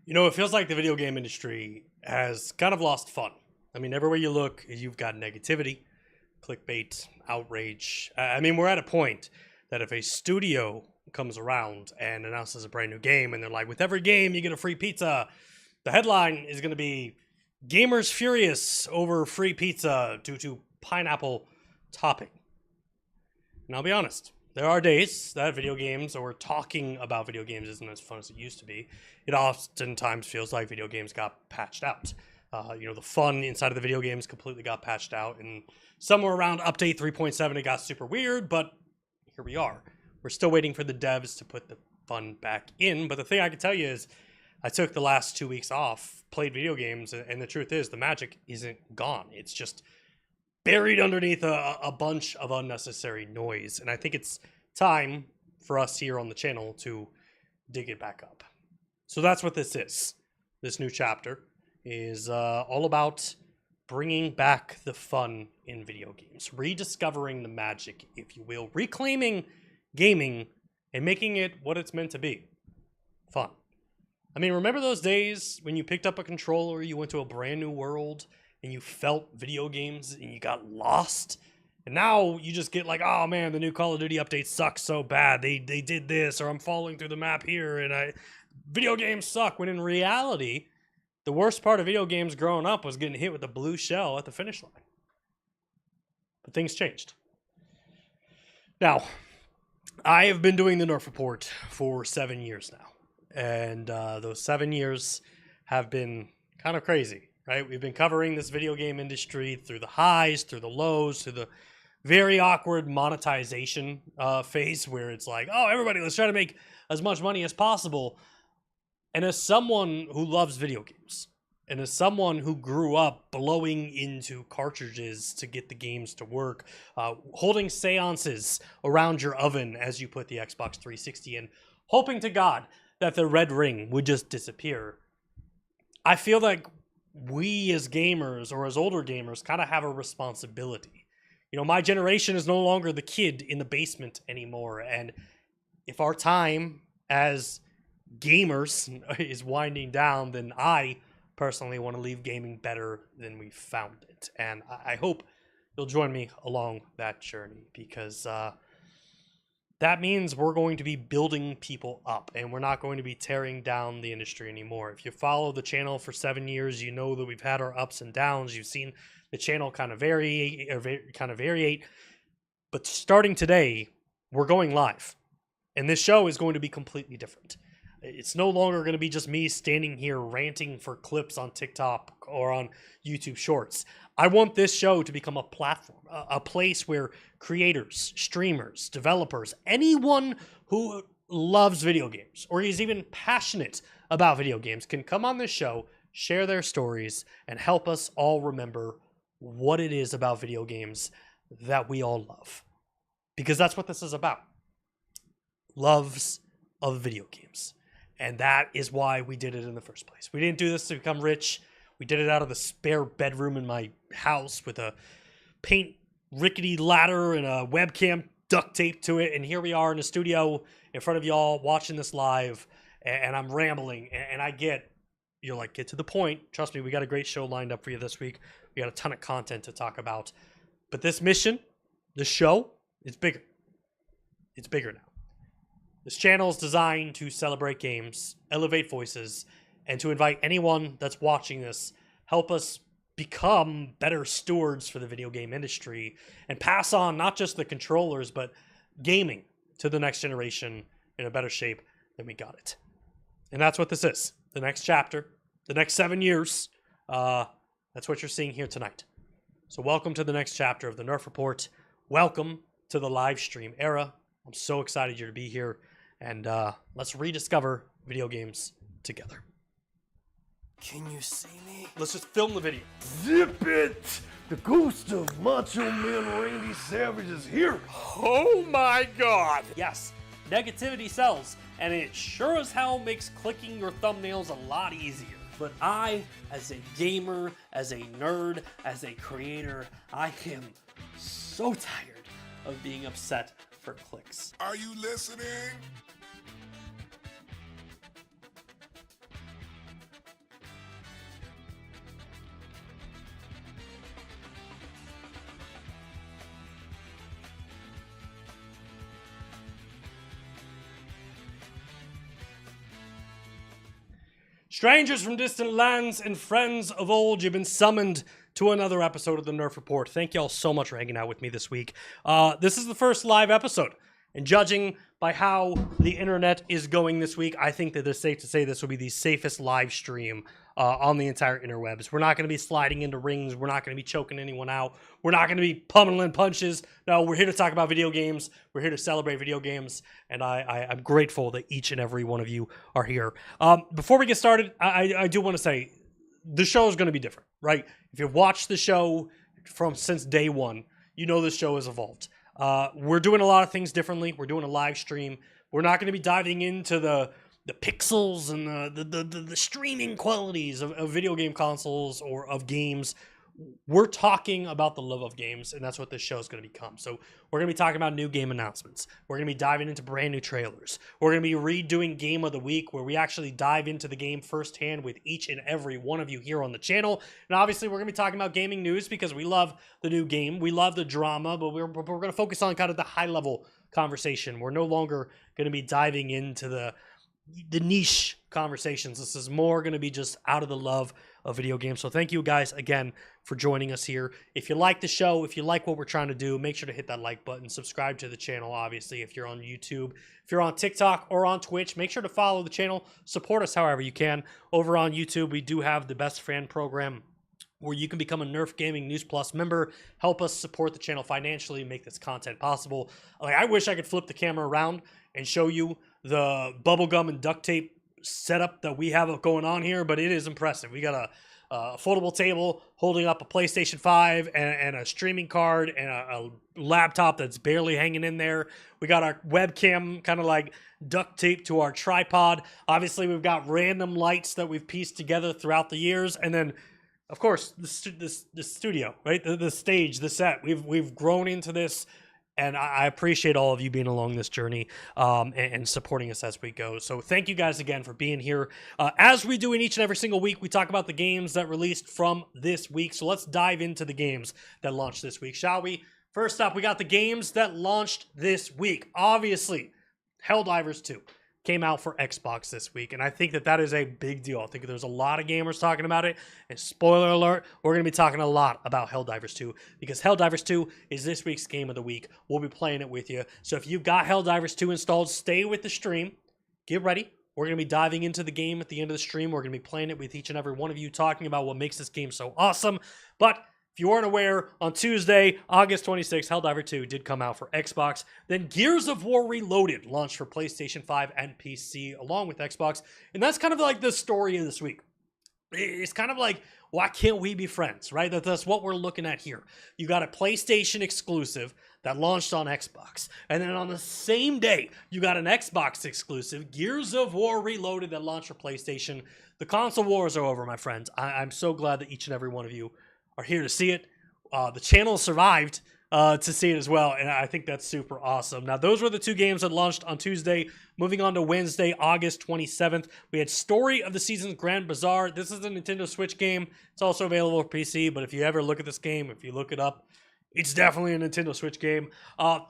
You know, it feels like the video game industry has kind of lost fun. I mean, everywhere you look, you've got negativity, clickbait, outrage. I mean, we're at a point that if a studio comes around and announces a brand new game and they're like, with every game, you get a free pizza, the headline is going to be Gamers Furious over free pizza due to pineapple topping. And I'll be honest, there are days that video games or talking about video games isn't as fun as it used to be. It oftentimes feels like video games got patched out. The fun inside of the video games completely got patched out, and somewhere around update 3.7, it got super weird, but here we are. We're still waiting for the devs to put the fun back in, but the thing I can tell you is I took the last 2 weeks off, played video games, and the truth is the magic isn't gone. It's just buried underneath a bunch of unnecessary noise, and I think it's time for us here on the channel to dig it back up. So that's what this is. This new chapter is all about bringing back the fun in video games, rediscovering the magic, if you will, reclaiming gaming and making it what it's meant to be, fun. I mean, remember those days when you picked up a controller, you went to a brand new world, and you felt video games and you got lost? And now you just get like, oh man, the new Call of Duty update sucks so bad. They did this, or I'm falling through the map here, and video games suck. When in reality, the worst part of video games growing up was getting hit with a blue shell at the finish line. But things changed. Now, I have been doing the Nerf report for 7 years now. And those 7 years have been kind of crazy, right? We've been covering this video game industry through the highs, through the lows, through the very awkward monetization phase where it's like, oh, everybody, let's try to make as much money as possible. And as someone who loves video games, and as someone who grew up blowing into cartridges to get the games to work, holding seances around your oven as you put the Xbox 360 in, hoping to God that the red ring would just disappear, I feel like we as gamers, or as older gamers, kind of have a responsibility. You know, my generation is no longer the kid in the basement anymore, and if our time as gamers is winding down, then I personally want to leave gaming better than we found it. And I hope you'll join me along that journey, because that means we're going to be building people up, and we're not going to be tearing down the industry anymore. If you follow the channel for 7 years, you know that we've had our ups and downs. You've seen the channel kind of variate. But starting today, we're going live, and this show is going to be completely different. It's no longer going to be just me standing here ranting for clips on TikTok or on YouTube Shorts. I want this show to become a platform, a place where creators, streamers, developers, anyone who loves video games or is even passionate about video games can come on this show, share their stories, and help us all remember what it is about video games that we all love. Because that's what this is about. Loves of video games. And that is why we did it in the first place. We didn't do this to become rich. We did it out of the spare bedroom in my house with a paint rickety ladder and a webcam duct taped to it. And here we are in the studio in front of y'all watching this live. And I'm rambling. And I get, you're like, get to the point. Trust me, we got a great show lined up for you this week. We got a ton of content to talk about. But this mission, this show, is bigger. It's bigger now. This channel is designed to celebrate games, elevate voices, and to invite anyone that's watching this, help us become better stewards for the video game industry and pass on not just the controllers, but gaming to the next generation in a better shape than we got it. And that's what this is. The next chapter, the next 7 years, that's what you're seeing here tonight. So welcome to the next chapter of the Nerf Report. Welcome to the live stream era. I'm so excited you're to be here. And let's rediscover video games together. Can you see me? Let's just film the video. Zip it! The ghost of Macho Man Randy Savage is here! Oh my god! Yes, negativity sells, and it sure as hell makes clicking your thumbnails a lot easier. But I, as a gamer, as a nerd, as a creator, I am so tired of being upset for clicks. Are you listening? Strangers from distant lands and friends of old, you've been summoned to another episode of the Nerf Report. Thank y'all so much for hanging out with me this week. This is the first live episode, and judging by how the internet is going this week, I think that it's safe to say this will be the safest live stream on the entire interwebs. We're not going to be sliding into rings. We're not going to be choking anyone out. We're not going to be pummeling punches. No, we're here to talk about video games. We're here to celebrate video games, and I'm grateful that each and every one of you are here. Before we get started, I do want to say the show is going to be different, right? If you've watched the show since day one, you know this show has evolved. We're doing a lot of things differently. We're doing a live stream. We're not going to be diving into the pixels and the streaming qualities of video game consoles or of games. We're talking about the love of games, and that's what this show is going to become. So we're going to be talking about new game announcements. We're going to be diving into brand new trailers. We're going to be redoing Game of the Week, where we actually dive into the game firsthand with each and every one of you here on the channel. And obviously, we're going to be talking about gaming news because we love the new game. We love the drama, but we're going to focus on kind of the high-level conversation. We're no longer going to be diving into the niche conversations. This is more going to be just out of the love of video games. So thank you guys again for joining us here. If you like the show, if you like what we're trying to do, make sure to hit that like button, subscribe to the channel. Obviously, if you're on YouTube, if you're on TikTok or on Twitch, make sure to follow the channel, support us however you can. Over on YouTube, we do have the Best Fan program where you can become a Nerf Gaming News Plus member, help us support the channel financially, make this content possible. Like, I wish I could flip the camera around and show you the bubblegum and duct tape setup that we have going on here, but it is impressive. We got a foldable table holding up a PlayStation 5 and a streaming card and a laptop that's barely hanging in there. We got our webcam kind of like duct taped to our tripod. Obviously, we've got random lights that we've pieced together throughout the years, and then of course, the studio, right? The stage, the set. We've grown into this, and I appreciate all of you being along this journey and supporting us as we go. So thank you guys again for being here. As we do in each and every single week, we talk about the games that released from this week. So let's dive into the games that launched this week, shall we? First up, we got the games that launched this week. Obviously, Helldivers 2. Came out for Xbox this week, and I think that is a big deal. I think there's a lot of gamers talking about it, and spoiler alert, we're going to be talking a lot about Helldivers 2, because Helldivers 2 is this week's game of the week. We'll be playing it with you, so if you've got Helldivers 2 installed, stay with the stream, get ready. We're going to be diving into the game at the end of the stream. We're going to be playing it with each and every one of you, talking about what makes this game so awesome. But if you weren't aware, on Tuesday, August 26th, Helldivers 2 did come out for Xbox. Then Gears of War Reloaded launched for PlayStation 5 and PC along with Xbox. And that's kind of like the story of this week. It's kind of like, why can't we be friends, right? That's what we're looking at here. You got a PlayStation exclusive that launched on Xbox. And then on the same day, you got an Xbox exclusive, Gears of War Reloaded, that launched for PlayStation. The console wars are over, my friends. I'm so glad that each and every one of you are here to see it. The channel survived to see it as well, and I think that's super awesome. Now, those were the two games that launched on Tuesday. Moving on to Wednesday, August 27th, we had Story of the Seasons Grand Bazaar. This is a Nintendo Switch game. It's also available for PC, but if you ever look at this game, if you look it up, it's definitely a Nintendo Switch game.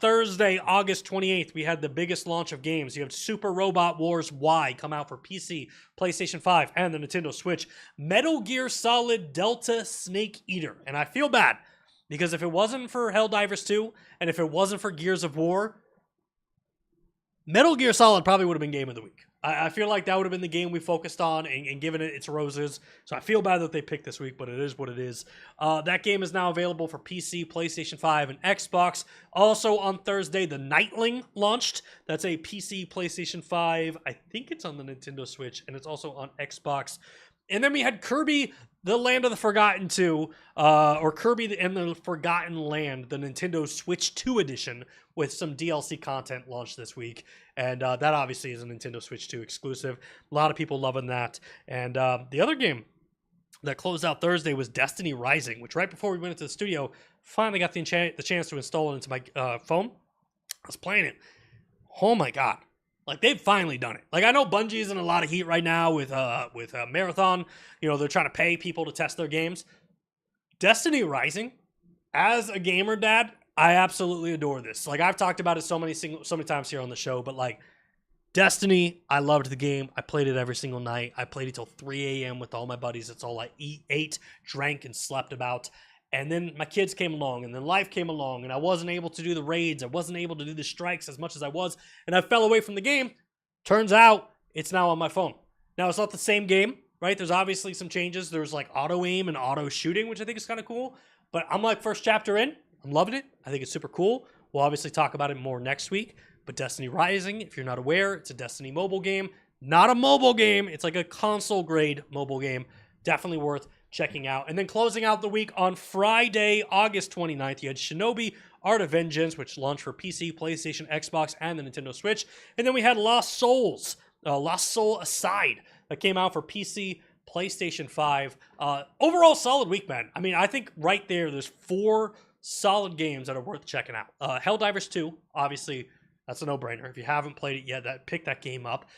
Thursday, August 28th, we had the biggest launch of games. You have Super Robot Wars Y come out for PC, PlayStation 5, and the Nintendo Switch. Metal Gear Solid Delta Snake Eater. And I feel bad, because if it wasn't for Helldivers 2, and if it wasn't for Gears of War, Metal Gear Solid probably would have been Game of the Week. I feel like that would have been the game we focused on and given it its roses. So I feel bad that they picked this week, but it is what it is. That game is now available for PC, PlayStation 5, and Xbox. Also on Thursday, The Nightling launched. That's a PC, PlayStation 5. I think it's on the Nintendo Switch, and it's also on Xbox. And then we had Kirby, The Land of the Forgotten 2, or Kirby and the Forgotten Land, the Nintendo Switch 2 edition, with some DLC content launched this week. And that obviously is a Nintendo Switch 2 exclusive. A lot of people loving that. And the other game that closed out Thursday was Destiny Rising, which right before we went into the studio, finally got the chance to install it into my phone. I was playing it. Oh my God. Like, they've finally done it. Like, I know Bungie's in a lot of heat right now with Marathon. You know, they're trying to pay people to test their games. Destiny Rising, as a gamer dad, I absolutely adore this. Like, I've talked about it so many times here on the show, but like, Destiny, I loved the game. I played it every single night. I played it till 3 a.m. with all my buddies. That's all I ate, drank, and slept about. And then my kids came along, and then life came along, and I wasn't able to do the raids. I wasn't able to do the strikes as much as I was, and I fell away from the game. Turns out, it's now on my phone. Now, it's not the same game, right? There's obviously some changes. There's like auto aim and auto shooting, which I think is kind of cool. But I'm like first chapter in. I'm loving it. I think it's super cool. We'll obviously talk about it more next week. But Destiny Rising, if you're not aware, it's a Destiny mobile game. Not a mobile game. It's like a console-grade mobile game. Definitely worth checking out. And then closing out the week on Friday, August 29th, you had Shinobi Art of Vengeance, which launched for PC, PlayStation, Xbox, and the Nintendo Switch. And then we had Lost Souls, Lost Soul Aside, that came out for PC, PlayStation 5. Overall, solid week, man. I mean, I think right there's 4 solid games that are worth checking out. Helldivers 2, obviously, that's a no-brainer. If you haven't played it yet, pick that game up.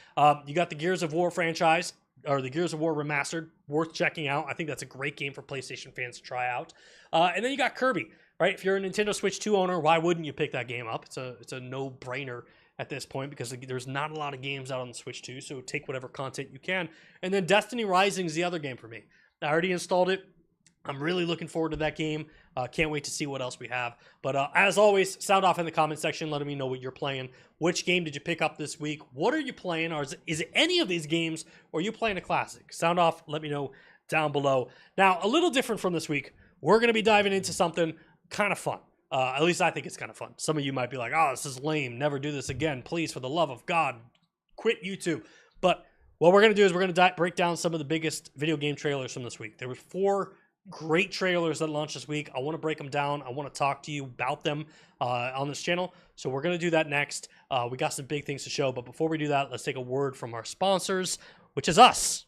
You got the Gears of War franchise, or the Gears of War Remastered, worth checking out. I think that's a great game for PlayStation fans to try out. And then you got Kirby, right? If you're a Nintendo Switch 2 owner, why wouldn't you pick that game up? It's a no-brainer at this point because there's not a lot of games out on the Switch 2, so take whatever content you can. And then Destiny Rising is the other game for me. I already installed it. I'm really looking forward to that game. Can't wait to see what else we have. But as always, sound off in the comment section, letting me know what you're playing. Which game did you pick up this week? What are you playing? Or is it any of these games, or are you playing a classic? Sound off, let me know down below. Now, a little different from this week. We're going to be diving into something kind of fun. At least I think it's kind of fun. Some of you might be like, oh, this is lame. Never do this again. Please, for the love of God, quit YouTube. But what we're going to do is we're going to break down some of the biggest video game trailers from this week. There were 4 great trailers that launched this week. I want to break them down. I want to talk to you about them on this channel. So we're going to do that next. We got some big things to show. But before we do that, let's take a word from our sponsors, which is us.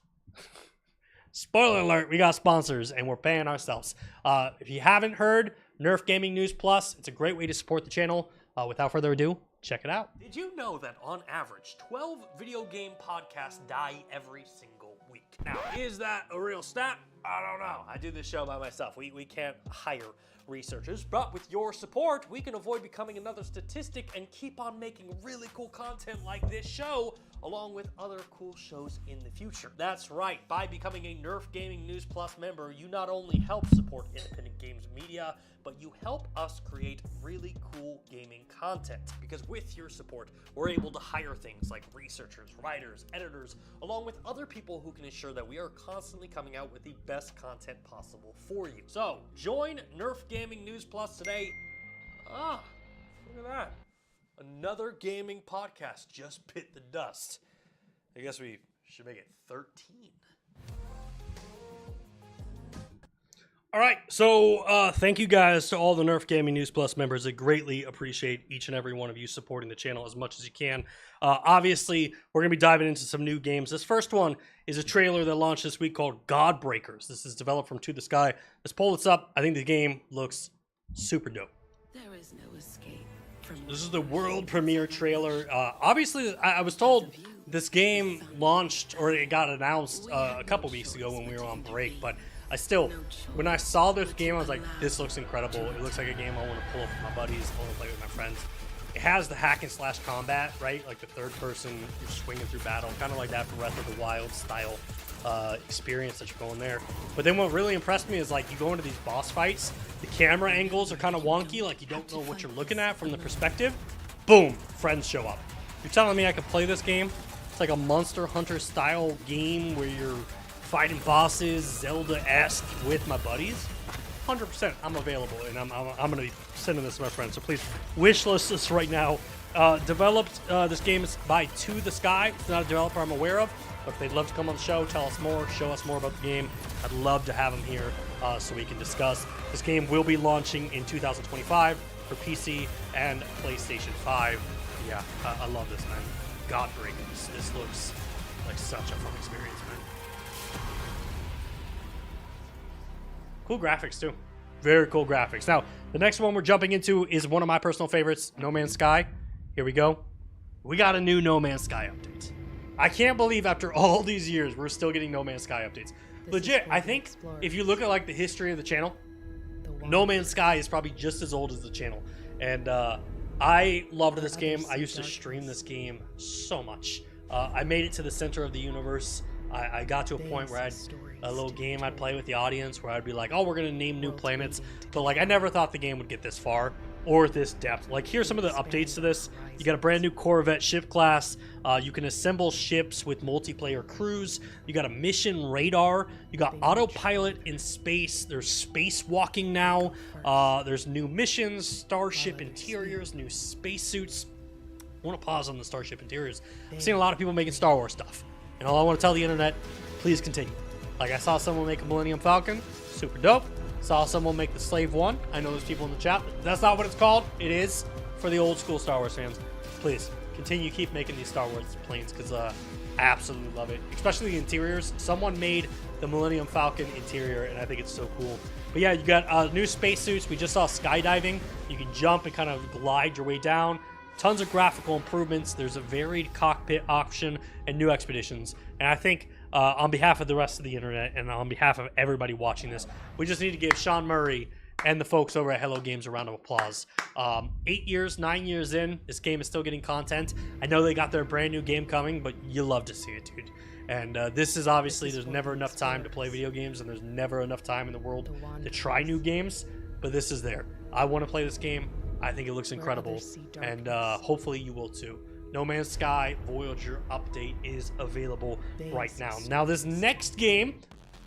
Spoiler alert, we got sponsors and we're paying ourselves. If you haven't heard, Nerf Gaming News Plus, it's a great way to support the channel. Without further ado, check it out. Did you know that on average, 12 video game podcasts die every single week? Now, is that a real stat? I don't know. I do this show by myself. We can't hire researchers, but with your support, we can avoid becoming another statistic and keep on making really cool content like this show, along with other cool shows in the future. That's right. By becoming a Nerf Gaming News Plus member, you not only help support independent games media, but you help us create really cool gaming content. Because with your support, we're able to hire things like researchers, writers, editors, along with other people who can ensure that we are constantly coming out with the best content possible for you. So, join Nerf Gaming News Plus today. Ah, look at that. Another gaming podcast just bit the dust. I guess we should make it 13. All right, so thank you guys to all the Nerf Gaming News Plus members. I greatly appreciate each and every one of you supporting the channel as much as you can. Obviously, we're going to be diving into some new games. This first one is a trailer that launched this week called Godbreakers. This is developed from To The Sky. Let's pull this up. I think the game looks super dope. There is no escape from This is the world premiere trailer. Obviously, I was told this game launched, or it got announced a couple weeks ago when we were on break, but when I saw this game, I was like, this looks incredible. It looks like a game I want to pull up with my buddies, I want to play with my friends. It has the hack and slash combat, right? Like the third person, you're swinging through battle, kind of like that Breath of the Wild style experience that you're going there. But then what really impressed me is like you go into these boss fights, the camera angles are kind of wonky, like you don't know what you're looking at from the perspective. Boom, friends show up. You're telling me I could play this game? It's like a Monster Hunter style game where you're fighting bosses, Zelda-esque with my buddies. 100%, I'm available, and I'm going to be sending this to my friends. So please wishlist this right now. Developed this game is by To The Sky. It's not a developer I'm aware of, but if they'd love to come on the show, tell us more, show us more about the game, I'd love to have them here so we can discuss. This game will be launching in 2025 for PC and PlayStation 5. Yeah, I love this, man. Godbreakers. This looks like such a fun experience, man. Cool graphics, too. Very cool graphics. Now, the next one we're jumping into is one of my personal favorites, No Man's Sky. Here we go. We got a new No Man's Sky update. I can't believe after all these years, we're still getting No Man's Sky updates. Legit, I think if you look at like the history of the channel, No Man's Sky is probably just as old as the channel. And I loved this game. I used to stream this game so much. I made it to the center of the universe. I got to a point where I had a little game I'd play with the audience where I'd be like, oh, we're going to name new planets. But like, I never thought the game would get this far or this depth. Like, here's some of the updates to this. You got a brand new Corvette ship class. You can assemble ships with multiplayer crews. You got a mission radar. You got autopilot in space. There's spacewalking now. There's new missions, starship interiors, new spacesuits. I want to pause on the starship interiors. I've seen a lot of people making Star Wars stuff. And all I want to tell the internet, please continue. Like, I saw someone make a Millennium Falcon. Super dope. Saw someone make the Slave One. I know there's people in the chat. That's not what it's called. It is for the old school Star Wars fans. Please continue, keep making these Star Wars planes because I absolutely love it. Especially the interiors. Someone made the Millennium Falcon interior, and I think it's so cool. But yeah, you got new spacesuits. We just saw skydiving. You can jump and kind of glide your way down. Tons of graphical improvements. There's a varied cockpit option and new expeditions. And I think on behalf of the rest of the internet and on behalf of everybody watching this, we just need to give Sean Murray and the folks over at Hello Games a round of applause. 9 years in, this game is still getting content. I know they got their brand new game coming, but you love to see it, dude. And this is obviously, there's never enough time to play video games, and there's never enough time in the world to try new games, but this is there. I want to play this game. I think it looks incredible, and hopefully you will too. No Man's Sky Voyager update is available right now. Now, this next game,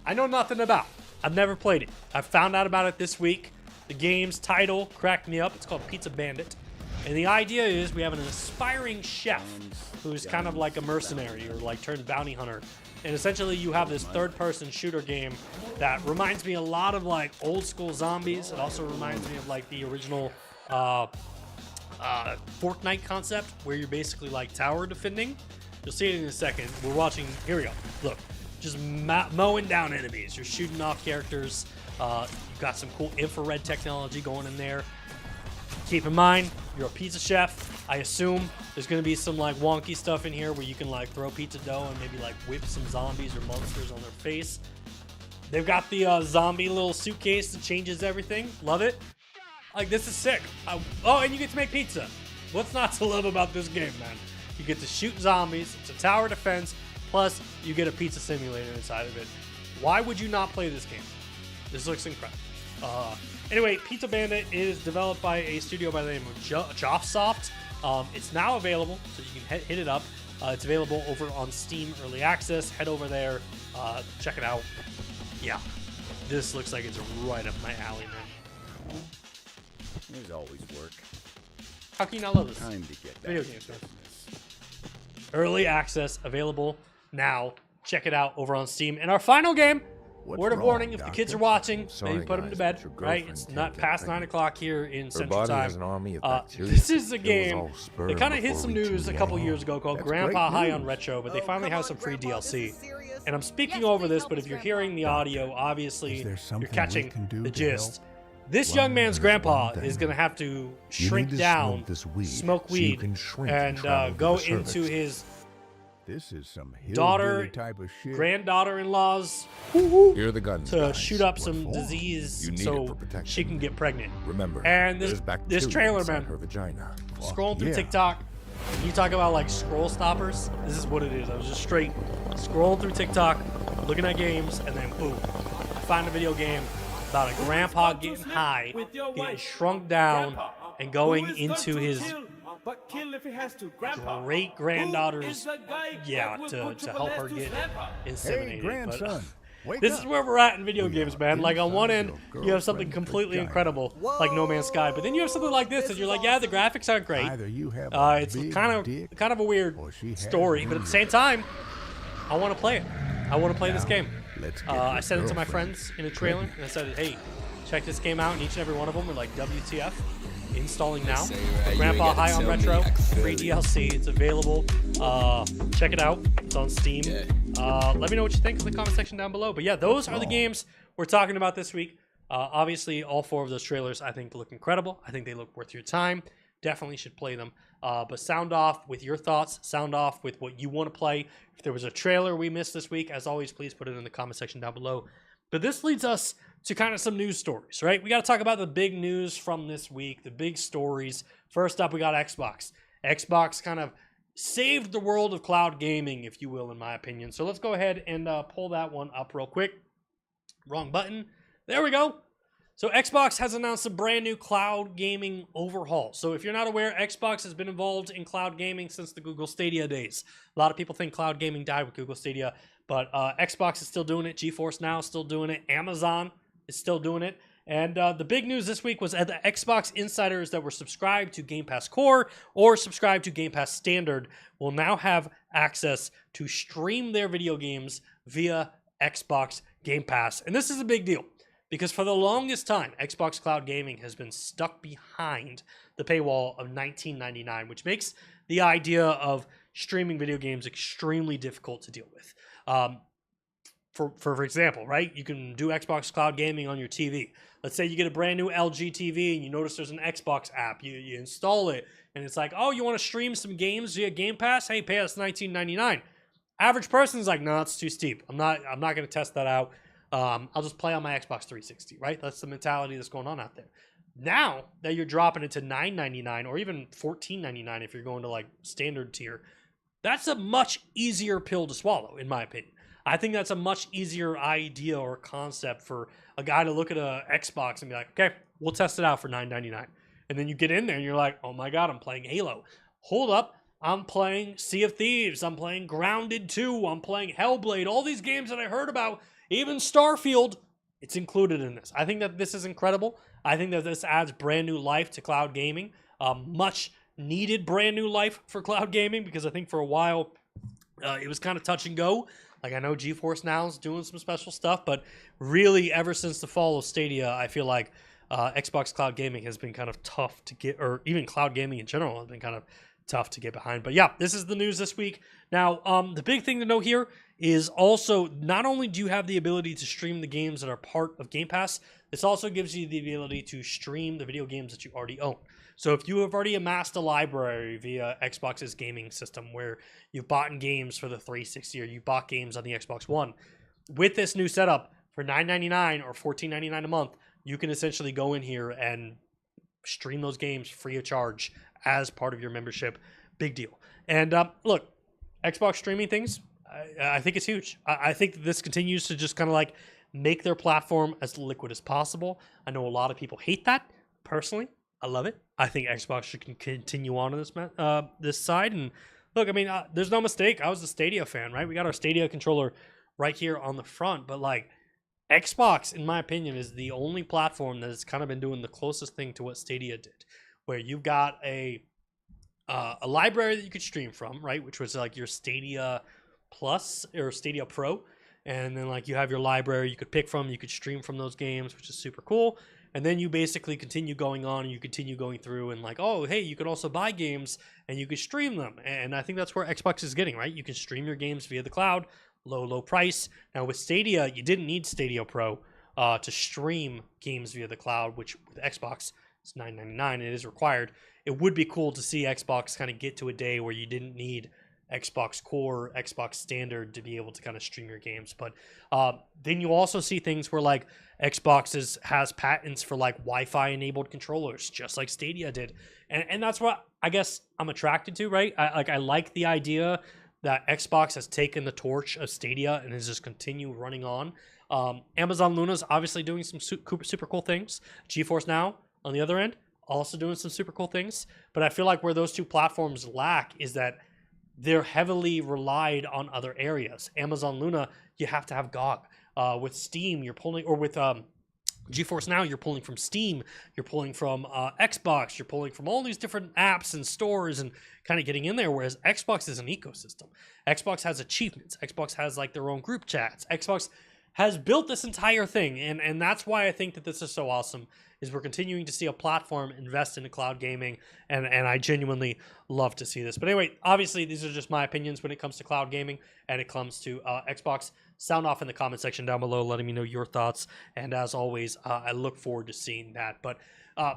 I know nothing about. I've never played it. I found out about it this week. The game's title cracked me up. It's called Pizza Bandit. And the idea is we have an aspiring chef who's kind of like a mercenary or like turned bounty hunter. And essentially you have this third-person shooter game that reminds me a lot of like old school zombies. It also reminds me of like the original Fortnite concept where you're basically like tower defending. You'll see it in a second. We're watching, here we go. Look, just mowing down enemies. You're shooting off characters. You've got some cool infrared technology going in there. Keep in mind, you're a pizza chef. I assume there's going to be some like wonky stuff in here where you can like throw pizza dough and maybe like whip some zombies or monsters on their face. They've got the zombie little suitcase that changes everything. Love it. Like, this is sick. Oh, and you get to make pizza. What's not to love about this game, man? You get to shoot zombies. It's a tower defense. Plus, you get a pizza simulator inside of it. Why would you not play this game? This looks incredible. Anyway, Pizza Bandit is developed by a studio by the name of Joffsoft. It's now available, so you can hit it up. It's available over on Steam Early Access. Head over there. Check it out. Yeah, this looks like it's right up my alley, man. There's always work. How can you not love this? Time to get Video games, man. Early access available now. Check it out over on Steam. And our final game, word of warning, if the kids are watching, maybe put them to bed, right? It's not past 9 o'clock here in Central Time. This is a game that kind of hit some news a couple years ago called Grandpa High on Retro, but they finally have some free DLC. And I'm speaking over this, but if you're hearing the audio, obviously you're catching the gist. This young man's grandpa is going to have to shrink down, smoke weed, and go into his granddaughter-in-law's Here are the guns, to guys. shoot up some disease so she can get pregnant. Remember, And there's this bacteria trailer, inside man, her vagina. scrolling through TikTok, you talk about like scroll stoppers, this is what it is. I was just straight scrolling through TikTok, looking at games, and then boom, I find a video game about a grandpa getting high, getting shrunk down, and going into his great granddaughter's, to help her get inseminated. Hey, grandson. Wake This up. is where we're at in video games, man. Like, on one end, you have something completely incredible, like No Man's Sky, but then you have something like this, and you're like, yeah, the graphics aren't great. Either you have a It's big kind dick of a weird or she has story, but at the same time, I want to play it. I want to play this game. Let's get I your sent it to my girlfriend friends in a trailer, and I said, hey, check this game out, and each and every one of them were like, WTF, installing now. Grandpa High on Retro, free DLC, it's available. Check it out, it's on Steam. Let me know what you think in the comment section down below. But yeah, those are the games we're talking about this week. Obviously, all 4 of those trailers I think look incredible. I think they look worth your time. Definitely should play them. But sound off with your thoughts. Sound off with what you want to play. If there was a trailer we missed this week, as always, please put it in the comment section down below. But this leads us to kind of some news stories, right? We got to talk about the big news from this week, the big stories. First up, we got Xbox. Xbox kind of saved the world of cloud gaming, if you will, in my opinion. So let's go ahead and pull that one up real quick. Wrong button. There we go. So Xbox has announced a brand new cloud gaming overhaul. So if you're not aware, Xbox has been involved in cloud gaming since the Google Stadia days. A lot of people think cloud gaming died with Google Stadia, but Xbox is still doing it. GeForce Now is still doing it. Amazon is still doing it. And the big news this week was that the Xbox insiders that were subscribed to Game Pass Core or subscribed to Game Pass Standard will now have access to stream their video games via Xbox Game Pass. And this is a big deal because for the longest time, Xbox Cloud Gaming has been stuck behind the paywall of $19.99, which makes the idea of streaming video games extremely difficult to deal with. For example, right? You can do Xbox Cloud Gaming on your TV. Let's say you get a brand new LG TV and you notice there's an Xbox app. You install it and it's like, oh, you want to stream some games via Game Pass? Hey, pay us $19.99. Average person's like, no, it's too steep. I'm not going to test that out. I'll just play on my Xbox 360, right? That's the mentality that's going on out there. Now that you're dropping it to $9.99 or even $14.99 if you're going to like standard tier, that's a much easier pill to swallow, in my opinion. I think that's a much easier idea or concept for a guy to look at a Xbox and be like, okay, we'll test it out for $9.99. And then you get in there and you're like, oh my God, I'm playing Halo. Hold up, I'm playing Sea of Thieves. I'm playing Grounded 2. I'm playing Hellblade. All these games that I heard about, even Starfield, it's included in this. I think that this is incredible. I think that this adds brand new life to cloud gaming. Much needed brand new life for cloud gaming because I think for a while it was kind of touch and go. Like, I know GeForce Now is doing some special stuff, but really ever since the fall of Stadia, I feel like Xbox Cloud Gaming has been kind of tough to get, or even cloud gaming in general has been kind of tough to get behind. But yeah, this is the news this week. Now, the big thing to know here is also not only do you have the ability to stream the games that are part of Game Pass, this also gives you the ability to stream the video games that you already own. So if you have already amassed a library via Xbox's gaming system where you've bought games for the 360 or you bought games on the Xbox One, with this new setup for $9.99 or $14.99 a month, you can essentially go in here and stream those games free of charge as part of your membership. Big deal. And look, Xbox streaming things, I think it's huge. I think that this continues to just kind of like make their platform as liquid as possible. I know a lot of people hate that. Personally, I love it. I think Xbox should continue on this this side. And look, I mean, there's no mistake. I was a Stadia fan, right? We got our Stadia controller right here on the front. But like, Xbox, in my opinion, is the only platform that has kind of been doing the closest thing to what Stadia did, where you've got a library that you could stream from, right? Which was like your Stadia Plus or Stadia Pro. And then like you have your library you could pick from, you could stream from those games, which is super cool. And then you basically continue going on and you continue going through and like, oh, hey, you could also buy games and you could stream them. And I think that's where Xbox is getting, right? You can stream your games via the cloud, low price. Now with Stadia, you didn't need Stadia Pro to stream games via the cloud, which with Xbox is $9.99. It is required. It would be cool to see Xbox kind of get to a day where you didn't need Xbox Core, Xbox Standard to be able to kind of stream your games. But then you also see things where like Xbox has patents for like Wi-Fi enabled controllers, just like Stadia did. And that's what I guess I'm attracted to, right? I like the idea that Xbox has taken the torch of Stadia and has just continued running on. Amazon Luna's obviously doing some super cool things. GeForce Now, on the other end, also doing some super cool things. But I feel like where those two platforms lack is that they're heavily relied on other areas. Amazon Luna, you have to have GOG. With Steam, you're pulling, or with GeForce Now, you're pulling from Steam, you're pulling from Xbox, you're pulling from all these different apps and stores and kind of getting in there, whereas Xbox is an ecosystem. Xbox has achievements. Xbox has like their own group chats. Xbox has built this entire thing, and that's why I think that this is so awesome, is we're continuing to see a platform invest into cloud gaming, and I genuinely love to see this. But anyway, obviously, these are just my opinions when it comes to cloud gaming, and it comes to Xbox. Sound off in the comment section down below, letting me know your thoughts, and as always, I look forward to seeing that. But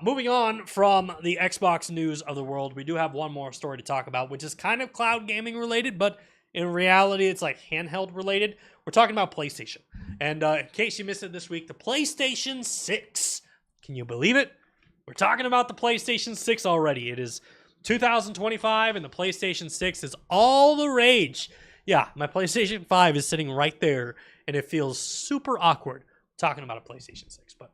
moving on from the Xbox news of the world, we do have one more story to talk about, which is kind of cloud gaming related, but In reality, it's like handheld related. We're talking about PlayStation. And in case you missed it this week, the PlayStation 6. Can you believe it? We're talking about the PlayStation 6 already. It is 2025 and the PlayStation 6 is all the rage. Yeah, my PlayStation 5 is sitting right there and it feels super awkward talking about a PlayStation 6. But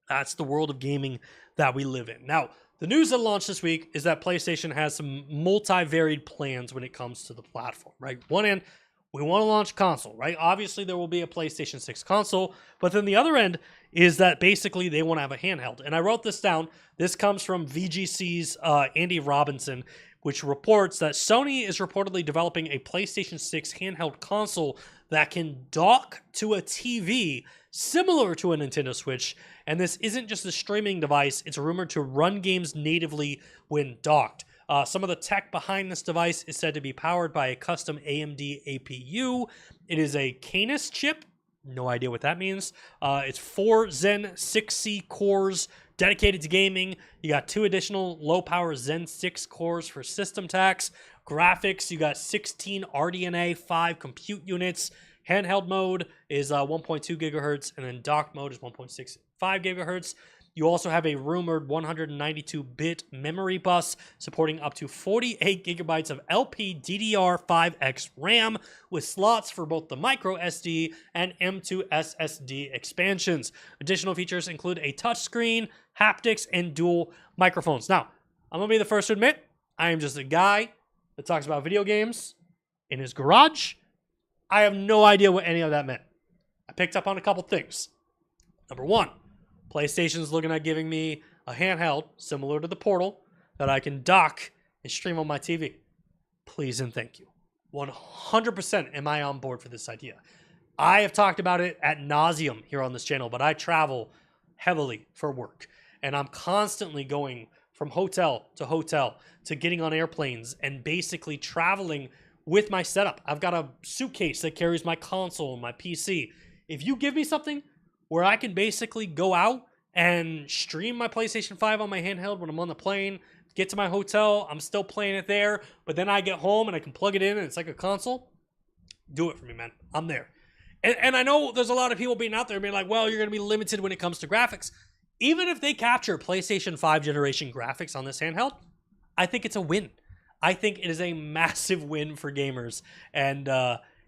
that's the world of gaming that we live in. Now, the news that launched this week is that PlayStation has some multi-varied plans when it comes to the platform, right? One end, we want to launch console, right? Obviously, there will be a PlayStation 6 console, but then the other end is that basically they want to have a handheld. And I wrote this down. This comes from VGC's Andy Robinson, which reports that Sony is reportedly developing a PlayStation 6 handheld console that can dock to a TV similar to a Nintendo Switch. And this isn't just a streaming device, it's rumored to run games natively when docked. Some of the tech behind this device is said to be powered by a custom AMD APU. It is a Canis chip. No idea what that means. It's 4 Zen 6C cores dedicated to gaming. You got 2 additional low-power Zen 6 cores for system tax. Graphics, you got 16 RDNA 5 compute units. Handheld mode is 1.2 gigahertz, and then docked mode is 1.65 gigahertz. You also have a rumored 192-bit memory bus supporting up to 48 gigabytes of LPDDR5X RAM with slots for both the micro SD and M2 SSD expansions. Additional features include a touchscreen, haptics, and dual microphones. Now, I'm going to be the first to admit, I am just a guy that talks about video games in his garage. I have no idea what any of that meant. I picked up on a couple things. Number one, PlayStation's looking at giving me a handheld similar to the Portal that I can dock and stream on my TV. Please and thank you. 100% am I on board for this idea. I have talked about it ad nauseum here on this channel, but I travel heavily for work. And I'm constantly going from hotel to getting on airplanes and basically traveling with my setup. I've got a suitcase that carries my console and my PC. If you give me something where I can basically go out and stream my PlayStation 5 on my handheld when I'm on the plane, get to my hotel, I'm still playing it there, but then I get home and I can plug it in and it's like a console, do it for me, man. I'm there. And I know there's a lot of people being out there being like, well, you're going to be limited when it comes to graphics. Even if they capture PlayStation 5 generation graphics on this handheld, I think it's a win. I think it is a massive win for gamers. And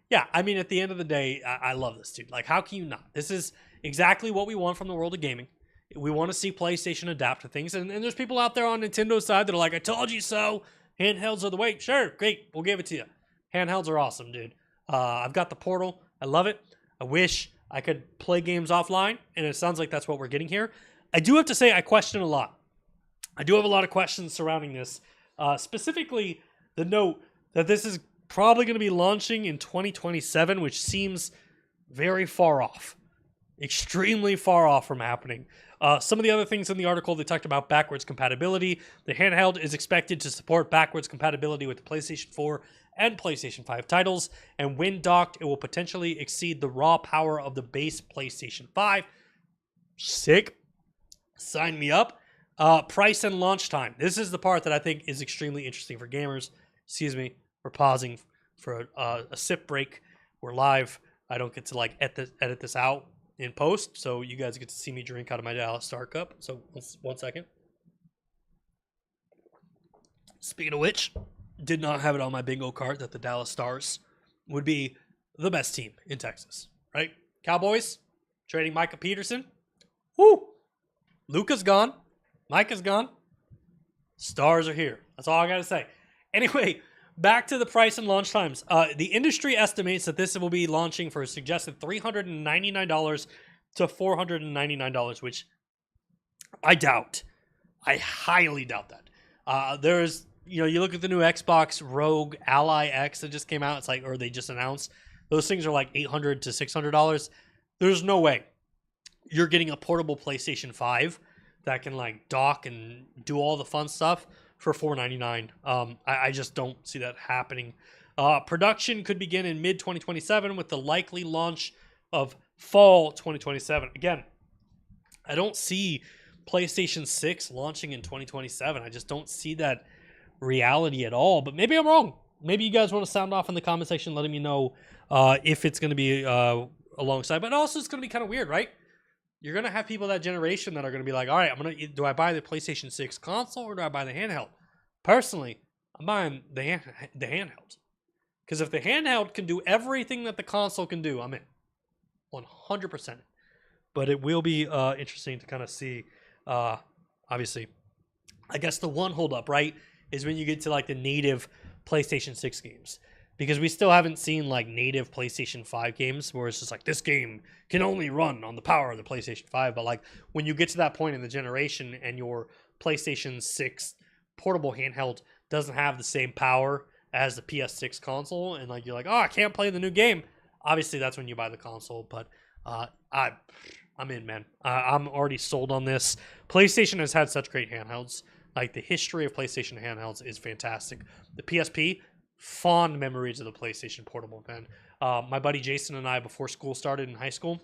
yeah, I mean, at the end of the day, I love this, dude. Like, how can you not? This is exactly what we want from the world of gaming. We want to see PlayStation adapt to things. And there's people out there on Nintendo's side that are like, I told you so. Handhelds are the way. Sure, great. We'll give it to you. Handhelds are awesome, dude. I've got the Portal. I love it. I wish I could play games offline. And it sounds like that's what we're getting here. I do have to say I question a lot. I do have a lot of questions surrounding this. Specifically, the note that this is probably going to be launching in 2027, which seems very far off. Extremely far off from happening. Some of the other things in the article, they talked about backwards compatibility. The handheld is expected to support backwards compatibility with the PlayStation 4 and PlayStation 5 titles, and when docked, it will potentially exceed the raw power of the base PlayStation 5. Sick. Sign me up. Price and launch time. This is the part that I think is extremely interesting for gamers. Excuse me, we're pausing for a sip break. We're live. I don't get to like edit this out in post, so you guys get to see me drink out of my Dallas Star cup. So 1 second. Speaking of which, did not have it on my bingo card that the Dallas Stars would be the best team in Texas, right? Cowboys trading Micah Peterson. Woo! Luka's gone. Micah's gone. Stars are here. That's all I got to say. Anyway, back to the price and launch times. The industry estimates that this will be launching for a suggested $399 to $499, which I doubt. I highly doubt that. There's, you look at the new Xbox Rogue Ally X that just came out. It's like, or they just announced. Those things are like $800 to $600. There's no way you're getting a portable PlayStation 5 that can like dock and do all the fun stuff for $499. I just don't see that happening. Production could begin in mid-2027 with the likely launch of fall 2027. Again, I don't see PlayStation 6 launching in 2027. I just don't see that reality at all. But maybe I'm wrong. maybe you guys want to sound off in the comment section, letting me know if it's going to be alongside. But also, it's going to be kind of weird, right? You're going to have people that generation that are going to be like, all right, do I buy the PlayStation 6 console or do I buy the handheld? Personally, I'm buying the handheld. Because if the handheld can do everything that the console can do, I'm in. 100%. But it will be interesting to kind of see, obviously. I guess the one holdup, right, is when you get to like the native PlayStation 6 games. Because we still haven't seen like native PlayStation 5 games where it's just like this game can only run on the power of the PlayStation 5. But like when you get to that point in the generation and your PlayStation 6 portable handheld doesn't have the same power as the PS6 console, and like you're like, oh, I can't play the new game. Obviously, that's when you buy the console. But I'm in, man. I'm already sold on this. PlayStation has had such great handhelds. Like the history of PlayStation handhelds is fantastic. The PSP. Fond memories of the PlayStation Portable, man. My buddy Jason and I, before school started in high school,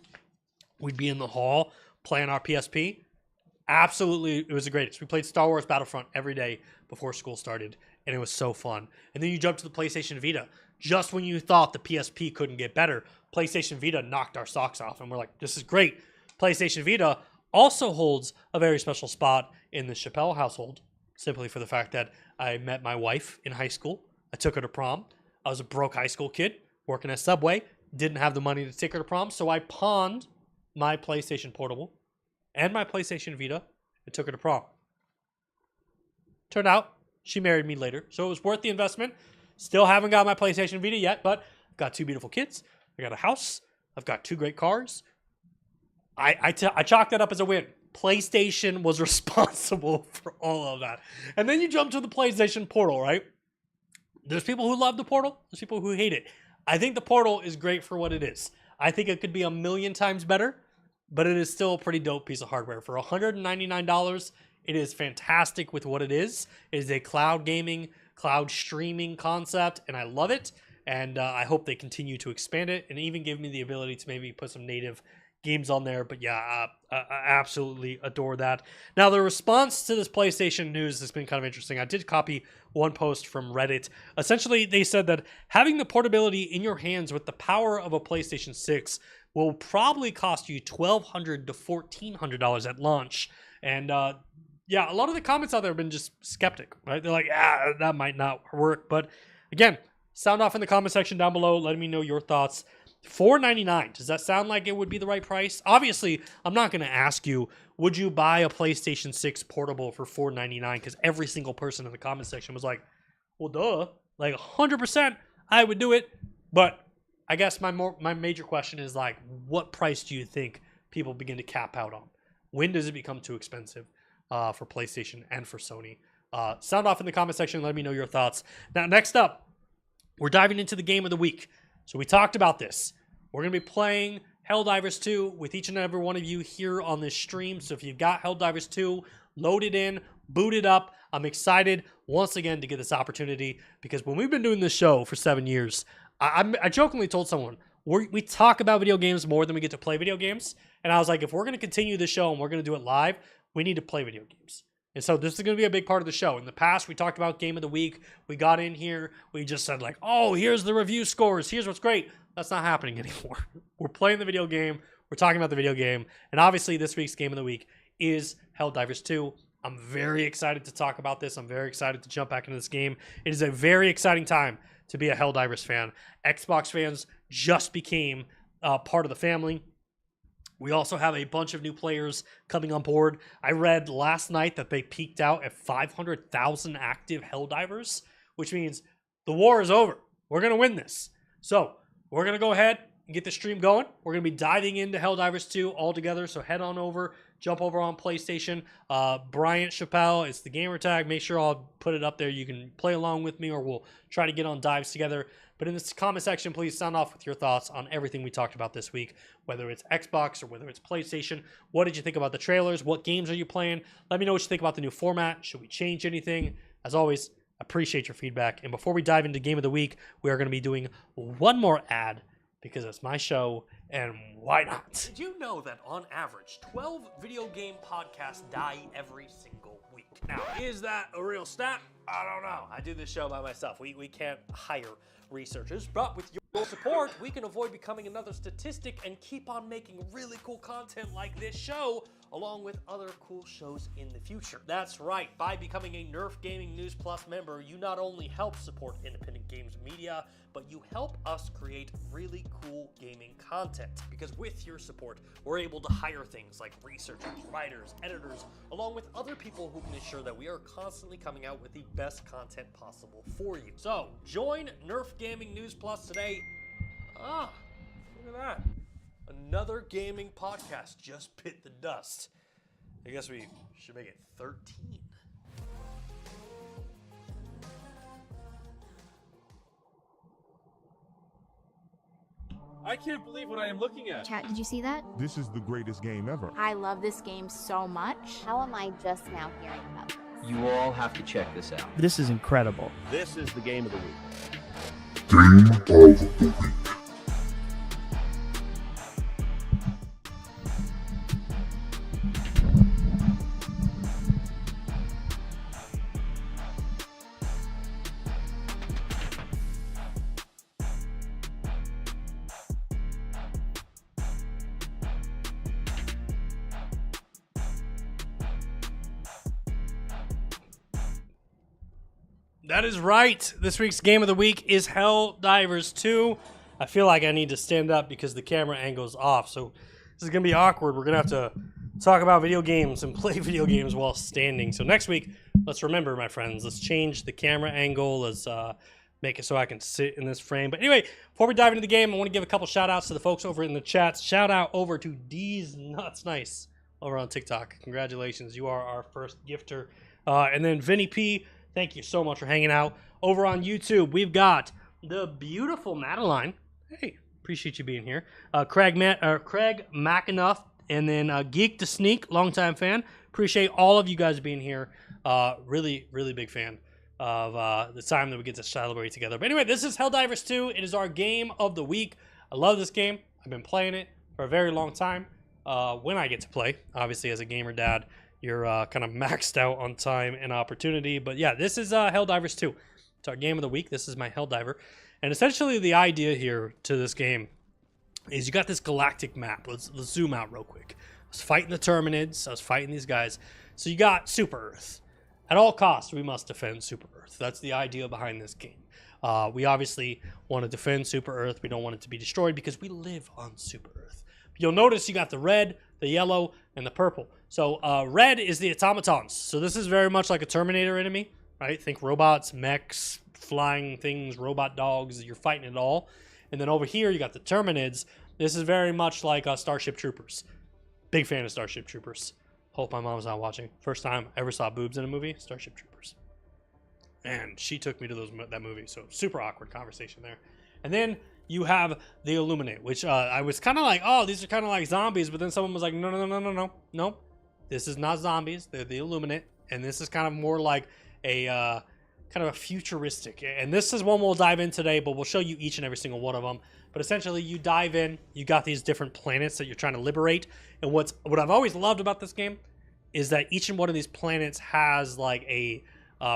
we'd be in the hall playing our PSP. Absolutely, it was the greatest. We played Star Wars Battlefront every day before school started, and it was so fun. And then you jump to the PlayStation Vita. Just when you thought the PSP couldn't get better, PlayStation Vita knocked our socks off, and we're like, this is great. PlayStation Vita also holds a very special spot in the Chappelle household, simply for the fact that I met my wife in high school. I took her to prom. I was a broke high school kid working at Subway. Didn't have the money to take her to prom, so I pawned my PlayStation Portable and my PlayStation Vita and took her to prom. Turned out she married me later, so it was worth the investment. Still haven't got my PlayStation Vita yet, but I've got 2 beautiful kids. I got a house. I've got 2 great cars. I chalked that up as a win. PlayStation was responsible for all of that. And then you jump to the PlayStation Portal, right? There's people who love the Portal. There's people who hate it. I think the Portal is great for what it is. I think it could be a million times better, but it is still a pretty dope piece of hardware. For $199, it is fantastic with what it is. It is a cloud gaming, cloud streaming concept, and I love it. And I hope they continue to expand it and even give me the ability to maybe put some native games on there. But yeah, I absolutely adore that. Now, the response to this PlayStation news has been kind of interesting. I did copy one post from Reddit. Essentially, they said that having the portability in your hands with the power of a PlayStation 6 will probably cost you $1,200 to $1,400 at launch. And yeah, a lot of the comments out there have been just skeptic, right? They're like, that might not work. But again, sound off in the comment section down below, letting me know your thoughts. $499. Does that sound like it would be the right price? Obviously, I'm not going to ask you, would you buy a PlayStation 6 portable for $499? Because every single person in the comment section was like, well, duh. Like 100%, I would do it. But I guess my major question is like, what price do you think people begin to cap out on? When does it become too expensive for PlayStation and for Sony? Sound off in the comment section. Let me know your thoughts. Now, next up, we're diving into the game of the week. So we talked about this. We're going to be playing Helldivers 2 with each and every one of you here on this stream. So if you've got Helldivers 2, load it in, boot it up. I'm excited once again to get this opportunity because when we've been doing this show for 7 years, I jokingly told someone, we talk about video games more than we get to play video games. And I was like, if we're going to continue this show and we're going to do it live, we need to play video games. And so this is going to be a big part of the show. In the past, we talked about Game of the Week. We got in here. We just said like, oh, here's the review scores. Here's what's great. That's not happening anymore. We're playing the video game. We're talking about the video game. And obviously, this week's Game of the Week is Helldivers 2. I'm very excited to talk about this. I'm very excited to jump back into this game. It is a very exciting time to be a Helldivers fan. Xbox fans just became part of the family. We also have a bunch of new players coming on board. I read last night that they peaked out at 500,000 active Helldivers, which means the war is over. We're going to win this. So we're going to go ahead and get the stream going. We're going to be diving into Helldivers 2 all together. So head on over, jump over on PlayStation. Bryant Chappelle, it's the gamer tag. Make sure I'll put it up there. You can play along with me or we'll try to get on dives together. But in this comment section, please sound off with your thoughts on everything we talked about this week, whether it's Xbox or whether it's PlayStation. What did you think about the trailers? What games are you playing? Let me know what you think about the new format. Should we change anything? As always, appreciate your feedback. And before we dive into Game of the Week, we are going to be doing one more ad because it's my show, and why not? Did you know that on average, 12 video game podcasts die every single week? Now, is that a real stat? I don't know. I do this show by myself. We can't hire researchers, but with your support, we can avoid becoming another statistic and keep on making really cool content like this show, along with other cool shows in the future. That's right. By becoming a Nerf Gaming News Plus member, you not only help support independent games media, but you help us create really cool gaming content. Because with your support, we're able to hire things like researchers, writers, editors, along with other people who can ensure that we are constantly coming out with the best content possible for you. So, join Nerf Gaming News Plus today. Ah, look at that. Another gaming podcast just bit the dust. I guess we should make it 13. I can't believe what I am looking at. Chat, did you see that? This is the greatest game ever. I love this game so much. How am I just now hearing about this? You all have to check this out. This is incredible. This is the game of the week. Game of the week. That is right. This week's game of the week is Helldivers 2. I feel like I need to stand up because the camera angle's off, so this is going to be awkward. We're going to have to talk about video games and play video games while standing. So next week, let's remember, my friends, let's change the camera angle. Let's make it so I can sit in this frame. But anyway, before we dive into the game, I want to give a couple shout-outs to the folks over in the chats. Shout out over to D's Nuts Nice over on TikTok. Congratulations. You are our first gifter. And then Vinny P., thank you so much for hanging out. Over on YouTube, we've got the beautiful Madeline. Hey, appreciate you being here. Craig McEnough, and then Geek to Sneak, longtime fan. Appreciate all of you guys being here. Really, really big fan of the time that we get to celebrate together. But anyway, this is Helldivers 2. It is our game of the week. I love this game. I've been playing it for a very long time. When I get to play, obviously as a gamer dad, you're kind of maxed out on time and opportunity. But yeah, this is Helldivers 2. It's our game of the week. This is my Helldiver. And essentially the idea here to this game is you got this galactic map. Let's zoom out real quick. I was fighting the Terminids. I was fighting these guys. So you got Super Earth. At all costs, we must defend Super Earth. That's the idea behind this game. We obviously want to defend Super Earth. We don't want it to be destroyed because we live on Super Earth. You'll notice you got the red, the yellow, and the purple. So red is the automatons. So this is very much like a Terminator enemy, right? Think robots, mechs, flying things, robot dogs. You're fighting it all. And then over here, you got the Terminids. This is very much like Starship Troopers. Big fan of Starship Troopers. Hope my mom's not watching. First time I ever saw boobs in a movie, Starship Troopers. And she took me to that movie. So super awkward conversation there. And then you have the Illuminate, which I was kind of like, oh, these are kind of like zombies. But then someone was like, no. This is not zombies. They're the Illuminate. And this is kind of more like a kind of a futuristic. And this is one we'll dive in today, but we'll show you each and every single one of them. But essentially, you dive in. You got these different planets that you're trying to liberate. And what I've always loved about this game is that each and one of these planets has like a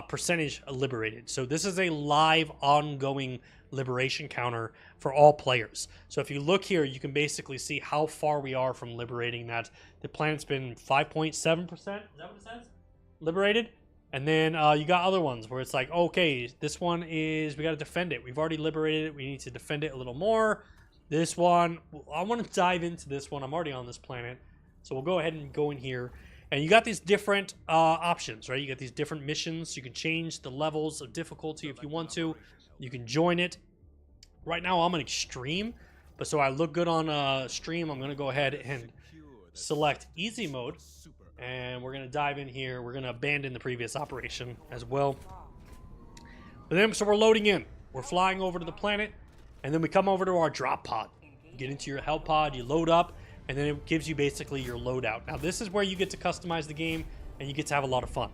percentage liberated. So this is a live, ongoing liberation counter for all players. So if you look here, you can basically see how far we are from liberating that. The planet's been 5.7%. Is that what it says? Liberated. And then you got other ones where it's like, okay, this one is, we got to defend it. We've already liberated it. We need to defend it a little more. This one, I want to dive into this one. I'm already on this planet. So we'll go ahead and go in here. And you got these different options, right? You got these different missions. You can change the levels of difficulty if you want to. You can join it. Right now I'm on extreme, but so I look good on stream, I'm going to go ahead and select easy mode. And we're going to dive in here. We're going to abandon the previous operation as well. But then, so we're loading in. We're flying over to the planet, and then we come over to our drop pod. You get into your hell pod, you load up, and then it gives you basically your loadout. Now, this is where you get to customize the game, and you get to have a lot of fun.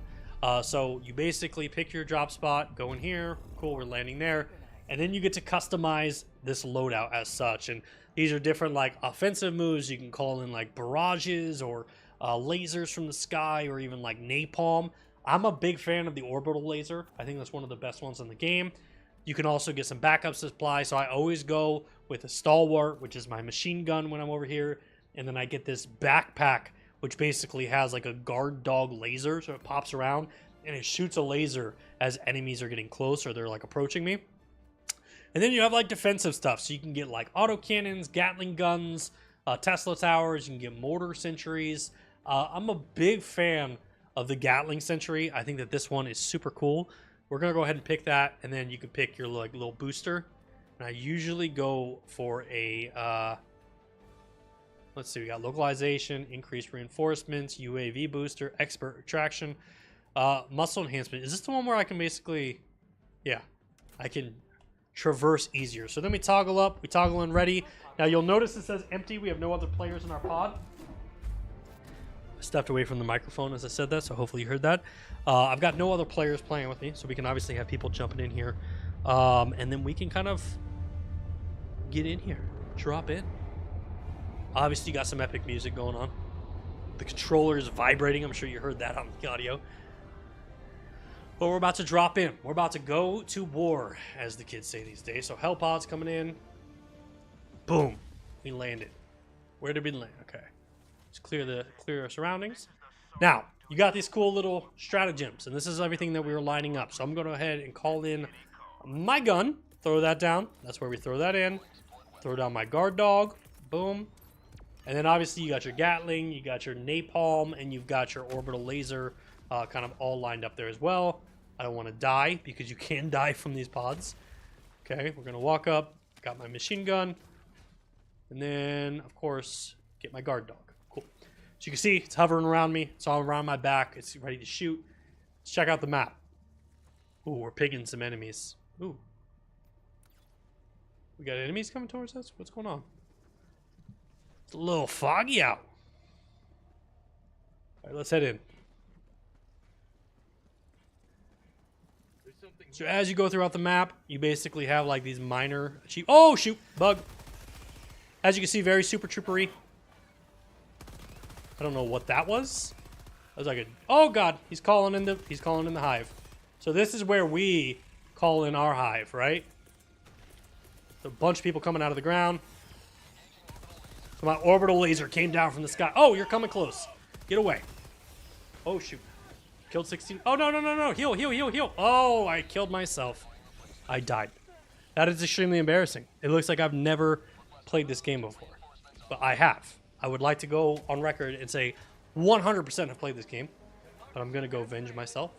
So you basically pick your drop spot, go in here. Cool, we're landing there. And then you get to customize this loadout as such. And these are different, like, offensive moves. You can call in, like, barrages or lasers from the sky or even, like, napalm. I'm a big fan of the orbital laser. I think that's one of the best ones in the game. You can also get some backup supply, so I always go with a stalwart, which is my machine gun when I'm over here, and then I get this backpack, which basically has like a guard dog laser, so it pops around and it shoots a laser as enemies are getting close or they're like approaching me. And then you have like defensive stuff, so you can get like autocannons, Gatling guns, Tesla towers, you can get mortar sentries. I'm a big fan of the Gatling sentry. I think that this one is super cool. We're gonna go ahead and pick that, and then you can pick your like little booster. And I usually go for a let's see, we got localization, increased reinforcements, UAV booster, expert attraction, muscle enhancement. Is this the one where I can basically, yeah, I can traverse easier? So then we toggle up, we toggle in ready. Now you'll notice it says empty. We have no other players in our pod. I stepped away from the microphone as I said that, so hopefully you heard that. I've got no other players playing with me, so we can obviously have people jumping in here. And then we can kind of get in here, drop in. Obviously, you got some epic music going on. The controller is vibrating. I'm sure you heard that on the audio. But we're about to drop in. We're about to go to war, as the kids say these days. So Hellpod's coming in. Boom. We landed. Where did we land? Okay. Let's clear our surroundings. Now, you got these cool little stratagems, and this is everything that we were lining up. So I'm going to go ahead and call in my gun. Throw that down. That's where we throw that in. Throw down my guard dog. Boom. And then obviously you got your Gatling, you got your napalm, and you've got your orbital laser kind of all lined up there as well. I don't want to die because you can die from these pods. Okay, we're going to walk up. Got my machine gun. And then, of course, get my guard dog. Cool. So you can see it's hovering around me. It's all around my back. It's ready to shoot. Let's check out the map. Ooh, we're picking some enemies. Ooh. We got enemies coming towards us? What's going on? It's a little foggy out. All right, let's head in. So as you go throughout the map, you basically have like these minor oh, shoot, bug. As you can see, very super troopery. I don't know what that was. That was like a, oh god, he's calling in the hive. So this is where we call in our hive, right? A bunch of people coming out of the ground. So my orbital laser came down from the sky. Oh, you're coming close. Get away. Oh, shoot. Killed 16. Oh, no, no, no, no. Heal, heal, heal, heal. Oh, I killed myself. I died. That is extremely embarrassing. It looks like I've never played this game before. But I have. I would like to go on record and say 100% have played this game. But I'm going to go avenge myself.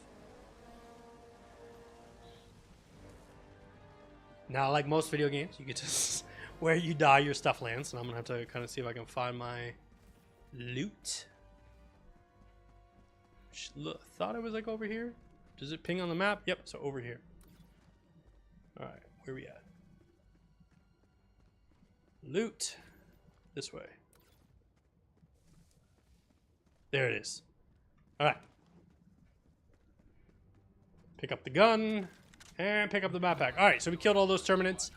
Now, like most video games, you get to where you die, your stuff lands. And I'm going to have to kind of see if I can find my loot. Thought it was like over here. Does it ping on the map? Yep, so over here. Alright, where we at? Loot. This way. There it is. Alright. Pick up the gun. And pick up the backpack. Alright, so we killed all those Terminites.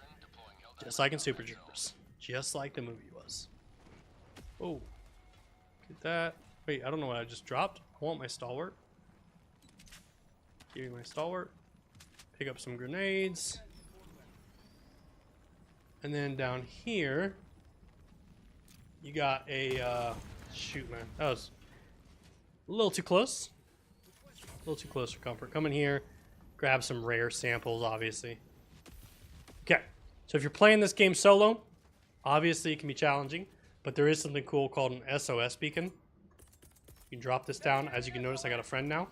Just like in Super Troopers. Just like the movie was. Oh. Get that. Wait, I don't know what I just dropped. I want my stalwart. Give me my stalwart. Pick up some grenades. And then down here, you got a, shoot, man. That was a little too close. A little too close for comfort. Come in here, grab some rare samples, obviously. Okay, so if you're playing this game solo, obviously it can be challenging, but there is something cool called an SOS beacon. You can drop this down. As you can notice, I got a friend now.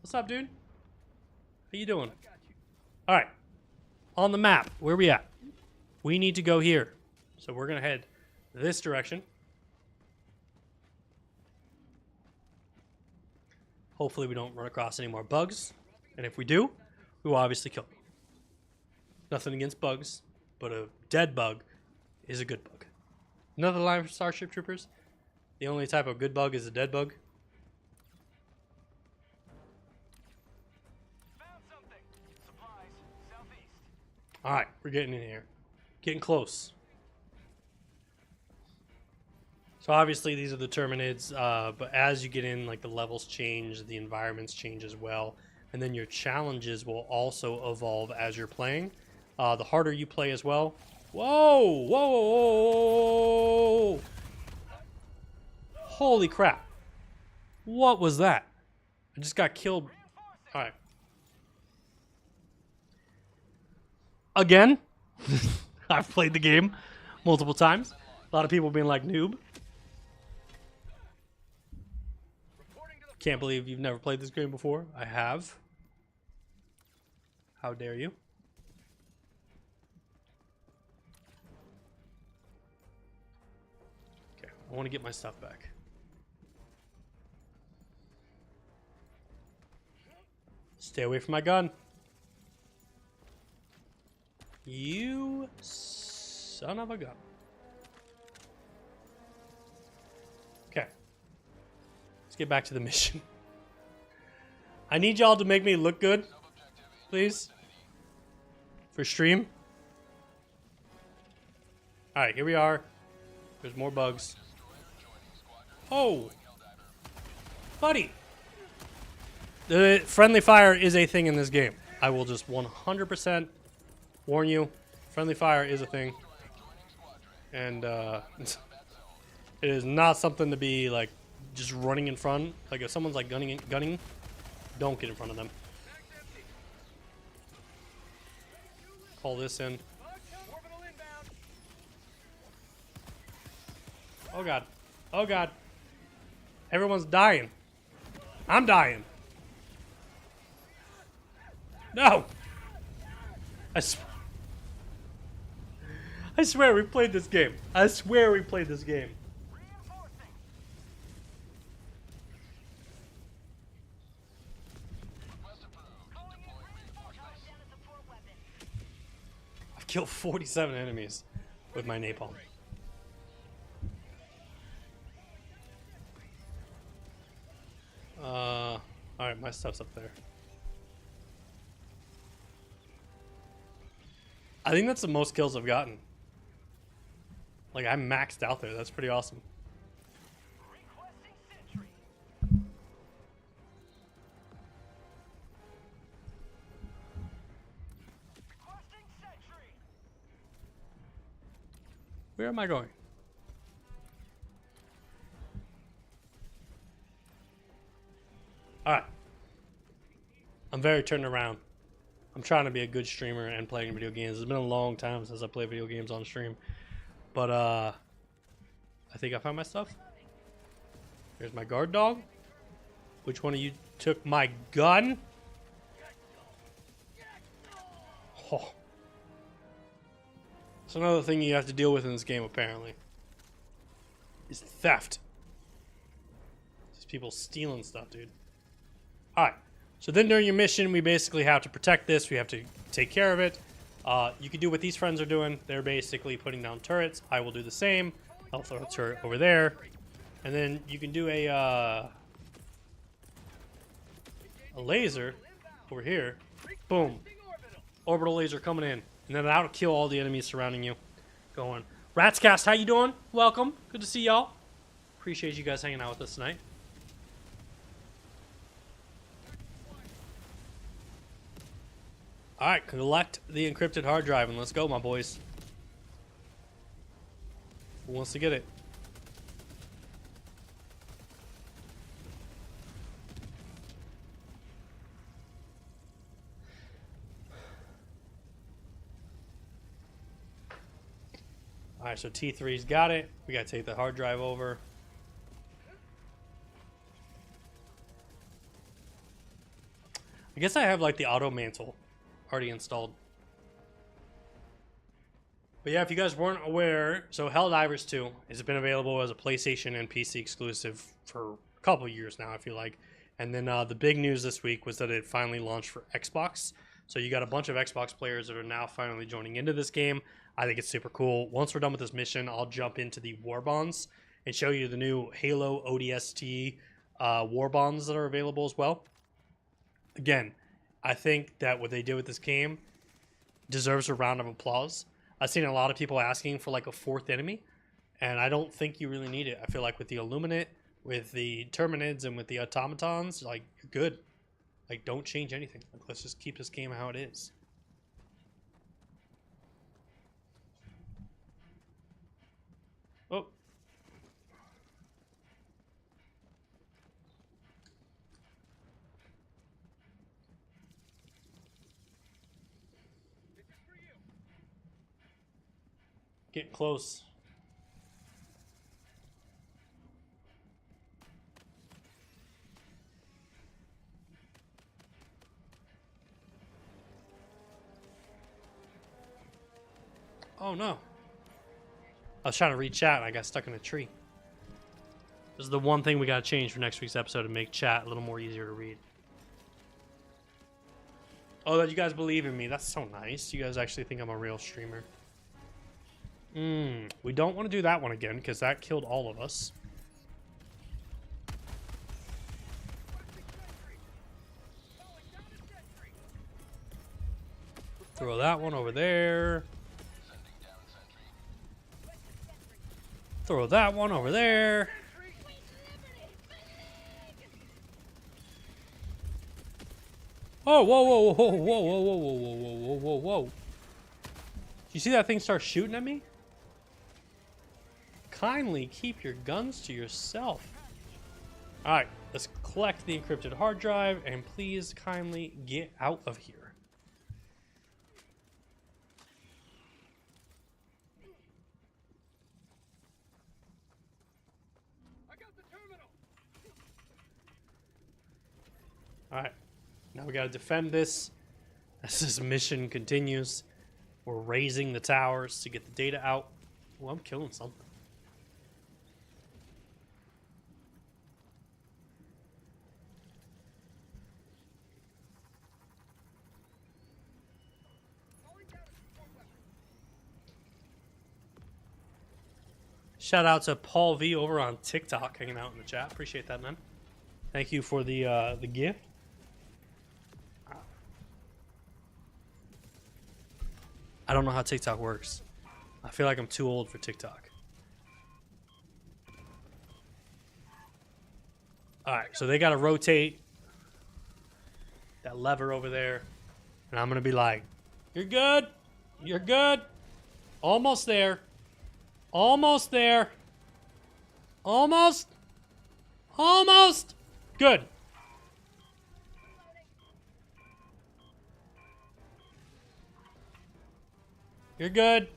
What's up, dude? How you doing? All right. On the map, where we at? We need to go here. So we're going to head this direction. Hopefully we don't run across any more bugs. And if we do, we will obviously kill them. Nothing against bugs, but a dead bug is a good bug. Another line for Starship Troopers. The only type of good bug is a dead bug. Alright, we're getting in here. Getting close. So obviously these are the Terminids, but as you get in, like the levels change, the environments change as well, and then your challenges will also evolve as you're playing. The harder you play as well. Whoa! Whoa! Whoa! Whoa! Holy crap! What was that? I just got killed. All right. Again, I've played the game multiple times. A lot of people being like, noob. Can't believe you've never played this game before. I have. How dare you? Okay, I want to get my stuff back. Stay away from my gun. You son of a gun. Okay. Let's get back to the mission. I need y'all to make me look good, please. For stream. Alright, here we are. There's more bugs. Oh! Buddy! The friendly fire is a thing in this game. I will just 100% warn you. Friendly fire is a thing. And it is not something to be like just running in front. Like if someone's like gunning, don't get in front of them. Call this in. Oh god. Oh god. Everyone's dying. I'm dying. No! I swear we played this game. I swear we played this game. I've killed 47 enemies with my napalm. Alright, my stuff's up there. I think that's the most kills I've gotten. Like, I'm maxed out there. That's pretty awesome. Where am I going? Alright. I'm very turned around. I'm trying to be a good streamer and playing video games. It's been a long time since I played video games on stream. But, I think I found my stuff. Here's my guard dog. Which one of you took my gun? Oh. It's another thing you have to deal with in this game, apparently. Is theft. Just people stealing stuff, dude. Alright. So then during your mission, we basically have to protect this. We have to take care of it. You can do what these friends are doing. They're basically putting down turrets. I will do the same. I'll throw a turret over there. And then you can do a laser over here. Boom. Orbital laser coming in. And then that'll kill all the enemies surrounding you. Going. Ratscast, how you doing? Welcome. Good to see y'all. Appreciate you guys hanging out with us tonight. Alright, collect the encrypted hard drive and let's go, my boys. Who wants to get it? Alright, so T3's got it. We gotta take the hard drive over. I guess I have like the auto mantle already installed. But yeah, if you guys weren't aware, so Helldivers 2 has been available as a PlayStation and PC exclusive for a couple of years now, I feel like. And then the big news this week was that it finally launched for Xbox. So you got a bunch of Xbox players that are now finally joining into this game. I think it's super cool. Once we're done with this mission, I'll jump into the war bonds and show you the new Halo ODST war bonds that are available as well. Again, I think that what they did with this game deserves a round of applause. I've seen a lot of people asking for like a fourth enemy, And I don't think you really need it. I feel like with the Illuminate, with the Terminids, and with the Automatons, like, you're good. Like, don't change anything. Like, let's just keep this game how it is. Oh. Getting close. Oh no. I was trying to read chat and I got stuck in a tree. This is the one thing we gotta change for next week's episode to make chat a little more easier to read. Oh, that you guys believe in me. That's so nice. You guys actually think I'm a real streamer. We don't want to do that one again because that killed all of us. Throw that one over there. Throw that one over there. Oh, whoa, whoa, whoa, whoa, whoa, whoa, whoa, whoa, whoa, whoa, whoa. Did you see that thing start shooting at me? Kindly keep your guns to yourself. Alright, let's collect the encrypted hard drive and please kindly get out of here. Alright, now we gotta defend this as this mission continues. We're raising the towers to get the data out. Oh, I'm killing something. Shout out to Paul V over on TikTok hanging out in the chat. Appreciate that, man. Thank you for the gift. I don't know how TikTok works. I feel like I'm too old for TikTok. Alright, so they gotta rotate that lever over there. And I'm gonna be like, you're good. You're good. Almost there. Almost there. Almost. Almost. Good. You're good.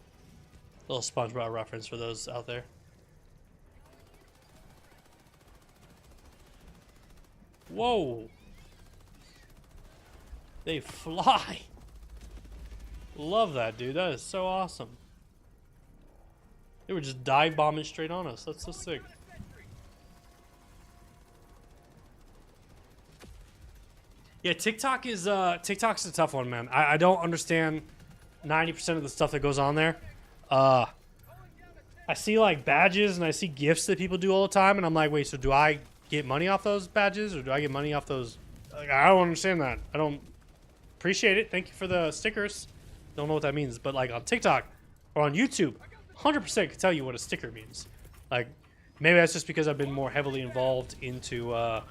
Little SpongeBob reference for those out there. Whoa. They fly. Love that, dude. That is so awesome. They were just dive bombing straight on us. That's so sick. Yeah, TikTok's a tough one, man. I don't understand 90% of the stuff that goes on there. I see like badges and I see gifts that people do all the time, and I'm like, wait, so do I get money off those badges or do I get money off those? Like, I don't understand that. I don't appreciate it. Thank you for the stickers. Don't know what that means, but like on TikTok or on YouTube, 100% can tell you what a sticker means. Like maybe that's just because I've been more heavily involved into the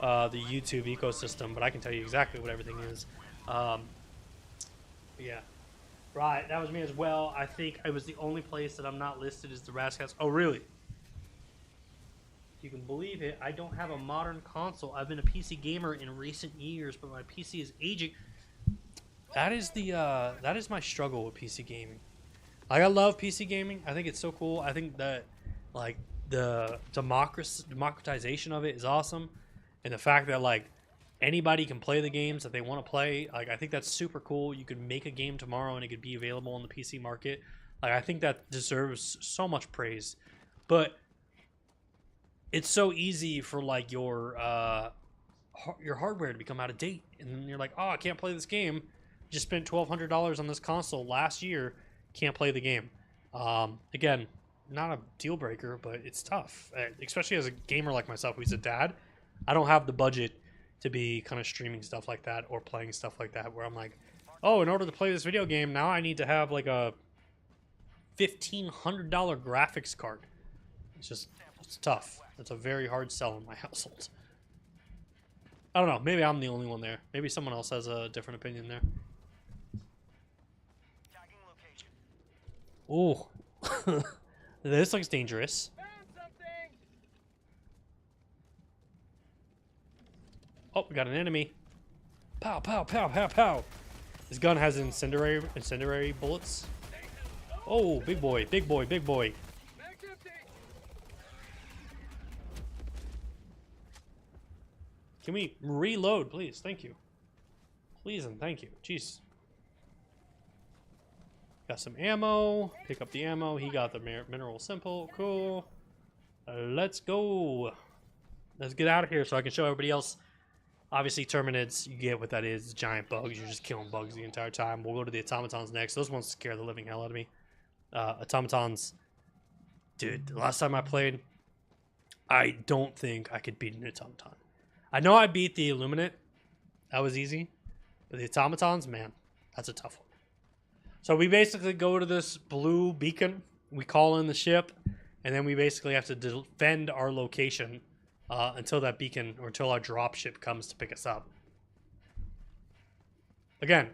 YouTube ecosystem, but I can tell you exactly what everything is. Yeah. Right, that was me as well. I think it was the only place that I'm not listed is the Rascals. Oh, really? You can believe it. I don't have a modern console. I've been a PC gamer in recent years, but my PC is aging. That is my struggle with PC gaming. Like, I love PC gaming. I think it's so cool. I think that like the democratization of it is awesome, and the fact that like anybody can play the games that they want to play. Like, I think that's super cool. You could make a game tomorrow and it could be available on the PC market. Like, I think that deserves so much praise. But it's so easy for like your hardware to become out of date, and you're like, oh, I can't play this game. Just spent $1,200 on this console last year. Can't play the game. Again, not a deal breaker, but it's tough, especially as a gamer like myself who's a dad. I don't have the budget to be kind of streaming stuff like that or playing stuff like that where I'm like, oh, in order to play this video game, now I need to have like a $1,500 graphics card. It's tough. It's a very hard sell in my household. I don't know. Maybe I'm the only one there. Maybe someone else has a different opinion there. Ooh. This looks dangerous. Oh, we got an enemy. Pow, pow, pow, pow, pow. This gun has incendiary bullets. Oh, big boy, big boy, big boy. Can we reload, please? Thank you. Please and thank you. Jeez. Got some ammo. Pick up the ammo. He got the mineral simple. Cool. Let's go. Let's get out of here so I can show everybody else. Obviously, Terminids, you get what that is. Giant bugs. You're just killing bugs the entire time. We'll go to the automatons next. Those ones scare the living hell out of me. Automatons. Dude, the last time I played, I don't think I could beat an automaton. I know I beat the Illuminate. That was easy. But the automatons, man, that's a tough one. So we basically go to this blue beacon. We call in the ship. And then we basically have to defend our location until that beacon or until our drop ship comes to pick us up. Again,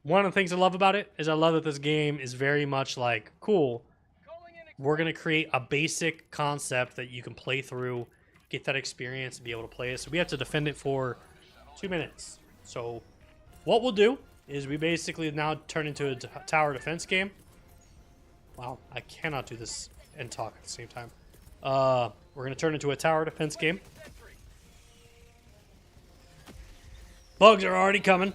one of the things I love about it is I love that this game is very much like, cool, we're going to create a basic concept that you can play through, get that experience, and be able to play it. So we have to defend it for 2 minutes. So what we'll do is we basically now turn into a tower defense game. Wow, I cannot do this and talk at the same time. We're going to turn into a tower defense game. Bugs are already coming.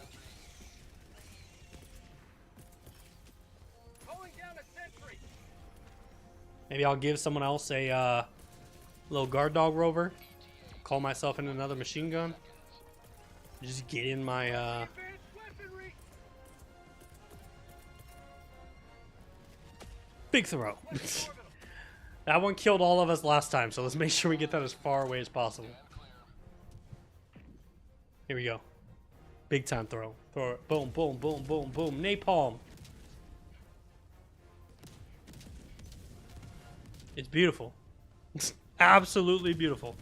Maybe I'll give someone else a little guard dog rover. Call myself in another machine gun. Just get in my... Big throw. That one killed all of us last time, so let's make sure we get that as far away as possible. Here we go. Big time throw. Throw it. Boom, boom, boom, boom, boom. Napalm. It's beautiful. It's absolutely beautiful.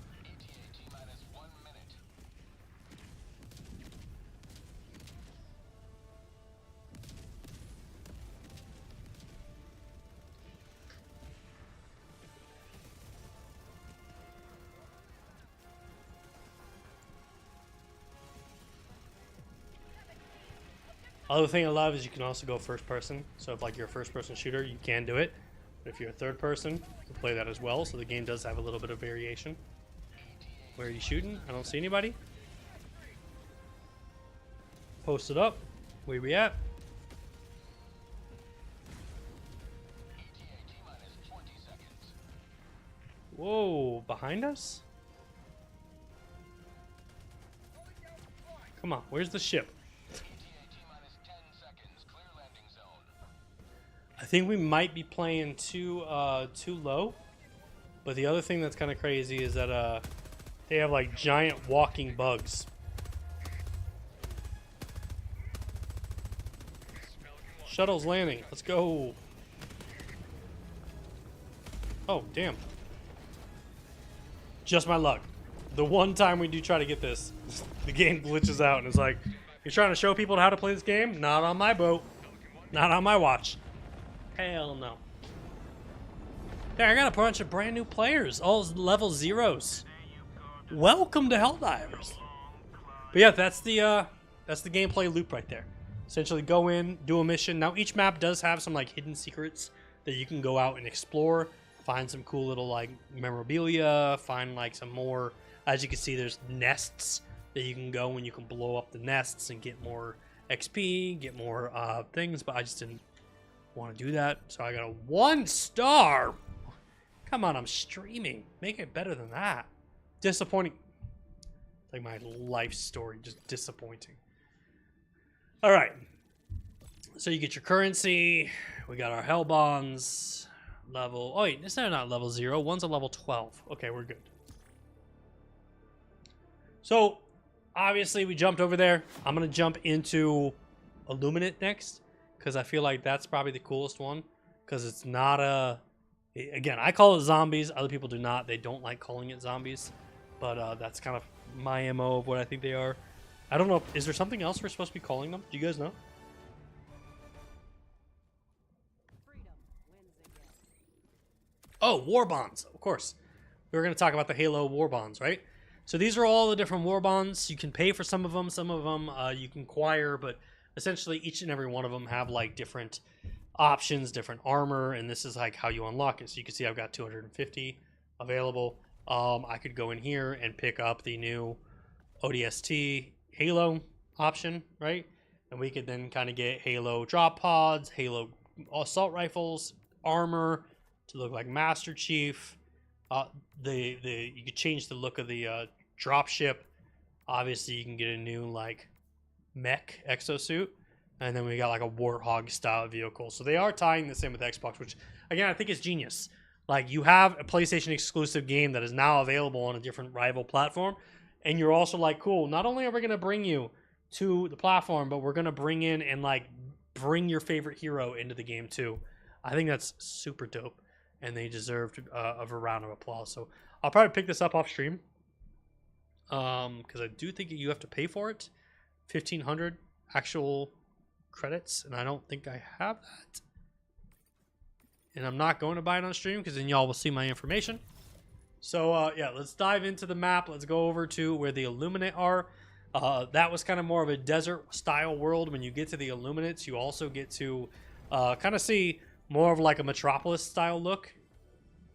Other thing I love is you can also go first person. So if like you're a first person shooter, you can do it. But if you're a third person, you can play that as well. So the game does have a little bit of variation. Where are you shooting? I don't see anybody. Post it up. Where we at? Whoa, behind us? Come on, where's the ship? I think we might be playing too low. But the other thing that's kind of crazy is that they have like giant walking bugs. Shuttle's landing. Let's go. Oh, damn. Just my luck. The one time we do try to get this, the game glitches out and it's like, you're trying to show people how to play this game? Not on my boat. Not on my watch. Hell no. There, I got a bunch of brand new players. All level zeros. Welcome to Helldivers. But yeah, that's the gameplay loop right there. Essentially go in, do a mission. Now each map does have some like hidden secrets that you can go out and explore. Find some cool little like memorabilia. Find like some more, as you can see, there's nests that you can go and you can blow up the nests and get more XP, get more things. But I just didn't want to do that, so I got a 1 star. Come on, I'm streaming. Make it better than that. Disappointing. Like my life story, just disappointing. All right. So you get your currency. We got our hell bonds. Level. Oh wait, it's not level 0. One's a level 12. Okay, we're good. So obviously we jumped over there. I'm gonna jump into Illuminate next, because I feel like that's probably the coolest one. because it's not a. Again, I call it zombies. Other people do not. They don't like calling it zombies, but that's kind of my MO of what I think they are. I don't know. Is there something else we're supposed to be calling them? Do you guys know? Oh, war bonds, of course. We were going to talk about the Halo war bonds, right? So these are all the different war bonds. You can pay for some of them you can acquire, but essentially each and every one of them have like different options, different armor, and this is like how you unlock it. So you can see I've got 250 available. I could go in here and pick up the new ODST Halo option, right? And we could then kind of get Halo drop pods, Halo assault rifles, armor to look like Master Chief. You could change the look of the drop ship. Obviously, you can get a new like mech exosuit, and then we got like a Warthog style vehicle. So they are tying this in with Xbox, which again I think is genius. Like you have a PlayStation exclusive game that is now available on a different rival platform, and you're also like, cool. Not only are we going to bring you to the platform, but we're going to bring in and like bring your favorite hero into the game too. I think that's super dope, and they deserved a round of applause. So I'll probably pick this up off stream, because I do think you have to pay for it, 1,500 actual credits, and I don't think I have that. And I'm not going to buy it on stream because then y'all will see my information. So yeah, let's dive into the map. Let's go over to where the Illuminate are. That was kind of more of a desert style world. When you get to the Illuminates, you also get to kind of see more of like a Metropolis style look.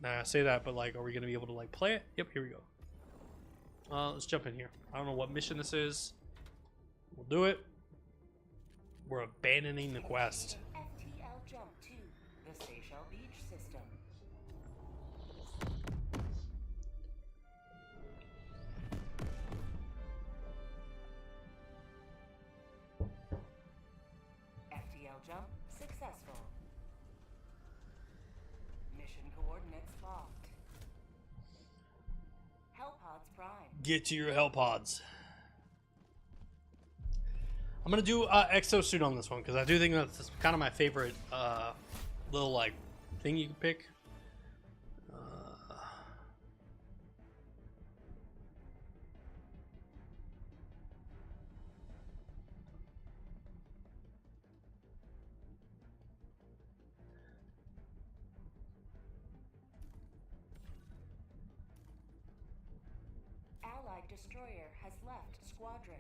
Nah, I say that, but like, are we going to be able to like play it? Yep, here we go. Let's jump in here. I don't know what mission this is. We'll do it. We're abandoning the quest. FTL jump to the Seychelles Beach system. FTL jump successful. Mission coordinates locked. Hellpods prime. Get to your Hellpods. I'm gonna do exosuit on this one because I do think that's kind of my favorite little like thing you can pick. Allied destroyer has left squadron.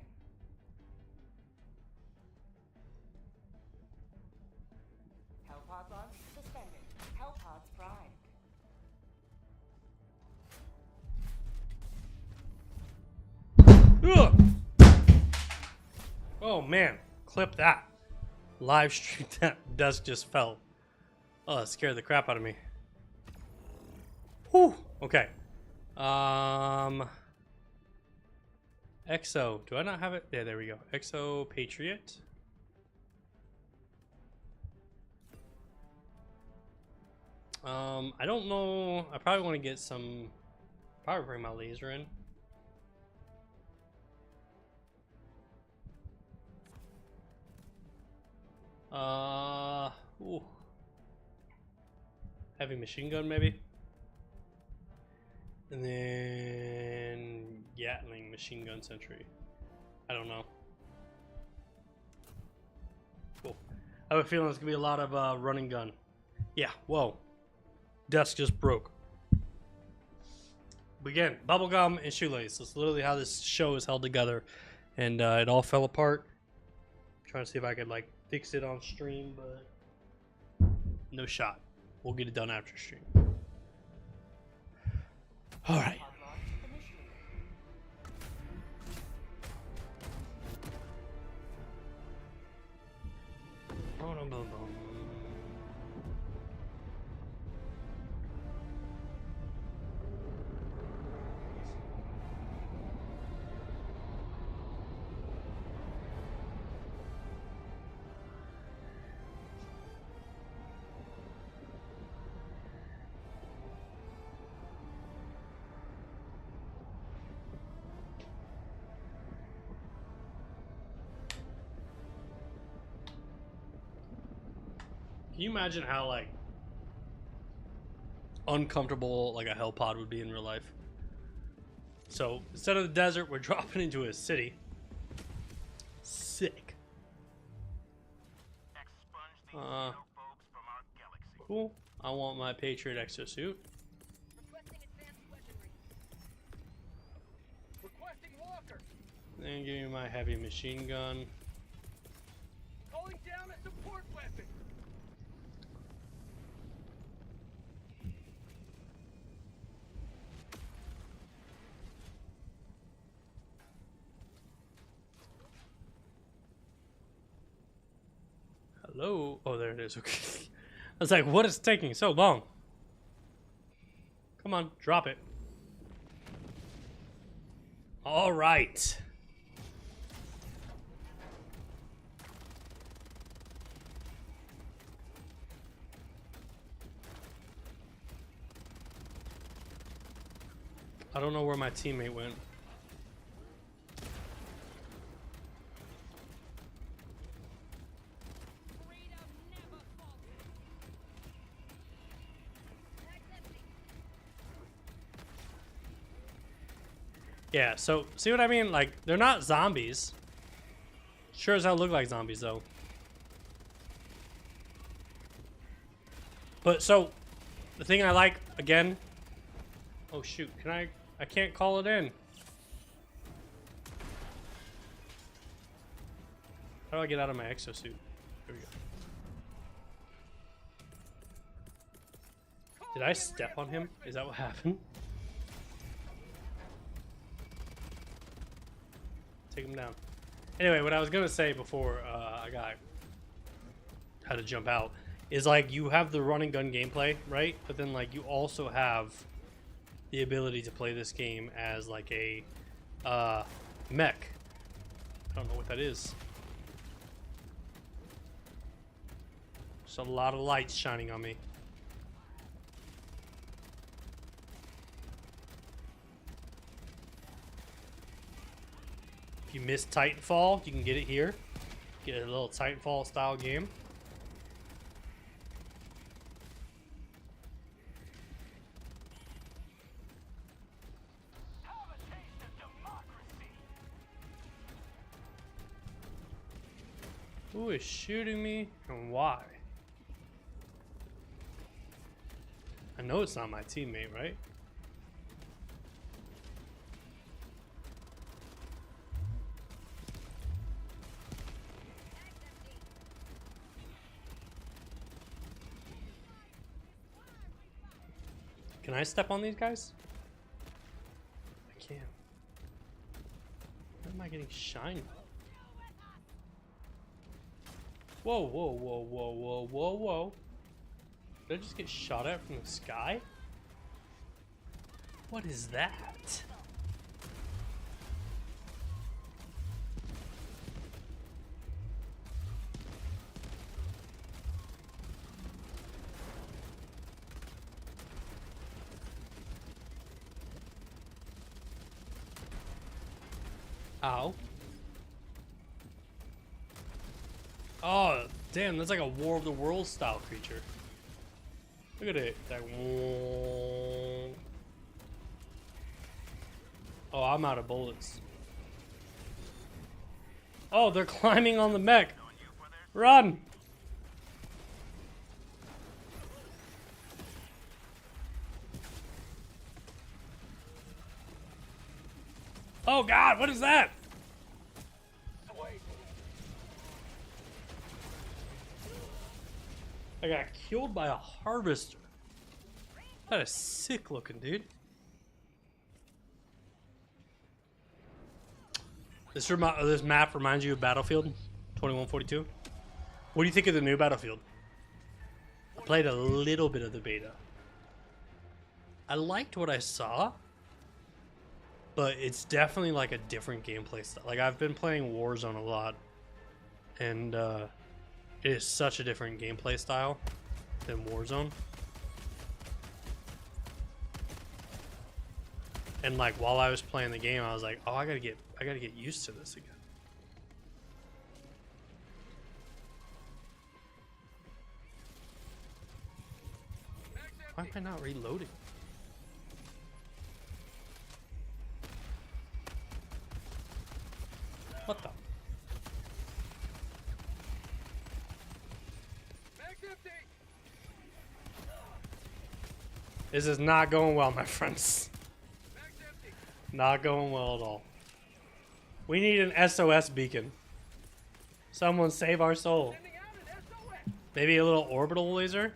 Hellpod launch suspended. Hellpods primed. Ugh! Oh man, clip that. Live stream that desk just fell. Oh, it scared the crap out of me. Whew. Okay. Exo. Do I not have it? Yeah, there we go. Exo Patriot. I don't know. I probably want to get some. Probably bring my laser in. Ooh. Heavy machine gun, maybe. And then Gatling machine gun sentry. I don't know. Cool. I have a feeling it's gonna be a lot of running gun. Yeah. Whoa. Desk just broke. But again, bubblegum and shoelace. That's literally how this show is held together, and it all fell apart. I'm trying to see if I could like fix it on stream, but no shot. We'll get it done after stream. All right. Can you imagine how like uncomfortable like a hell pod would be in real life. So instead of the desert, we're dropping into a city. Sick. Cool. I want my Patriot exosuit. Then give me my heavy machine gun. Calling down a support weapon. Hello? Oh, there it is. Okay. I was like, what is taking so long? Come on, drop it. All right. I don't know where my teammate went. Yeah, so see what I mean? Like, they're not zombies. Sure as hell look like zombies, though. But so, the thing I like, again... Oh, shoot. Can I can't call it in. How do I get out of my exosuit? Here we go. Did I step on him? Is that what happened? Take him down. Anyway, what I was gonna say before I had to jump out is like you have the run and gun gameplay, right? But then like you also have the ability to play this game as like a mech. I don't know what that is. There's a lot of lights shining on me. If you missed Titanfall, you can get it here. Get a little Titanfall style game. Who is shooting me and why? I know it's not my teammate, right? Can I step on these guys? I can't. Why am I getting shined? Whoa, whoa, whoa, whoa, whoa, whoa, whoa. Did I just get shot at from the sky? What is that? Ow. Oh, damn, that's like a War of the Worlds style creature. Look at it. That. Oh, I'm out of bullets. Oh, they're climbing on the mech. Run! Oh God, what is that? I got killed by a harvester. That is sick looking, dude. This map reminds you of Battlefield 2142. What do you think of the new Battlefield? I played a little bit of the beta. I liked what I saw, but it's definitely like a different gameplay style. Like I've been playing Warzone a lot, and it is such a different gameplay style than Warzone. And like while I was playing the game, I was like, oh, I gotta get used to this again. Why am I not reloading? What the? This is not going well, my friends. Not going well at all. We need an SOS beacon. Someone save our soul. Maybe a little orbital laser?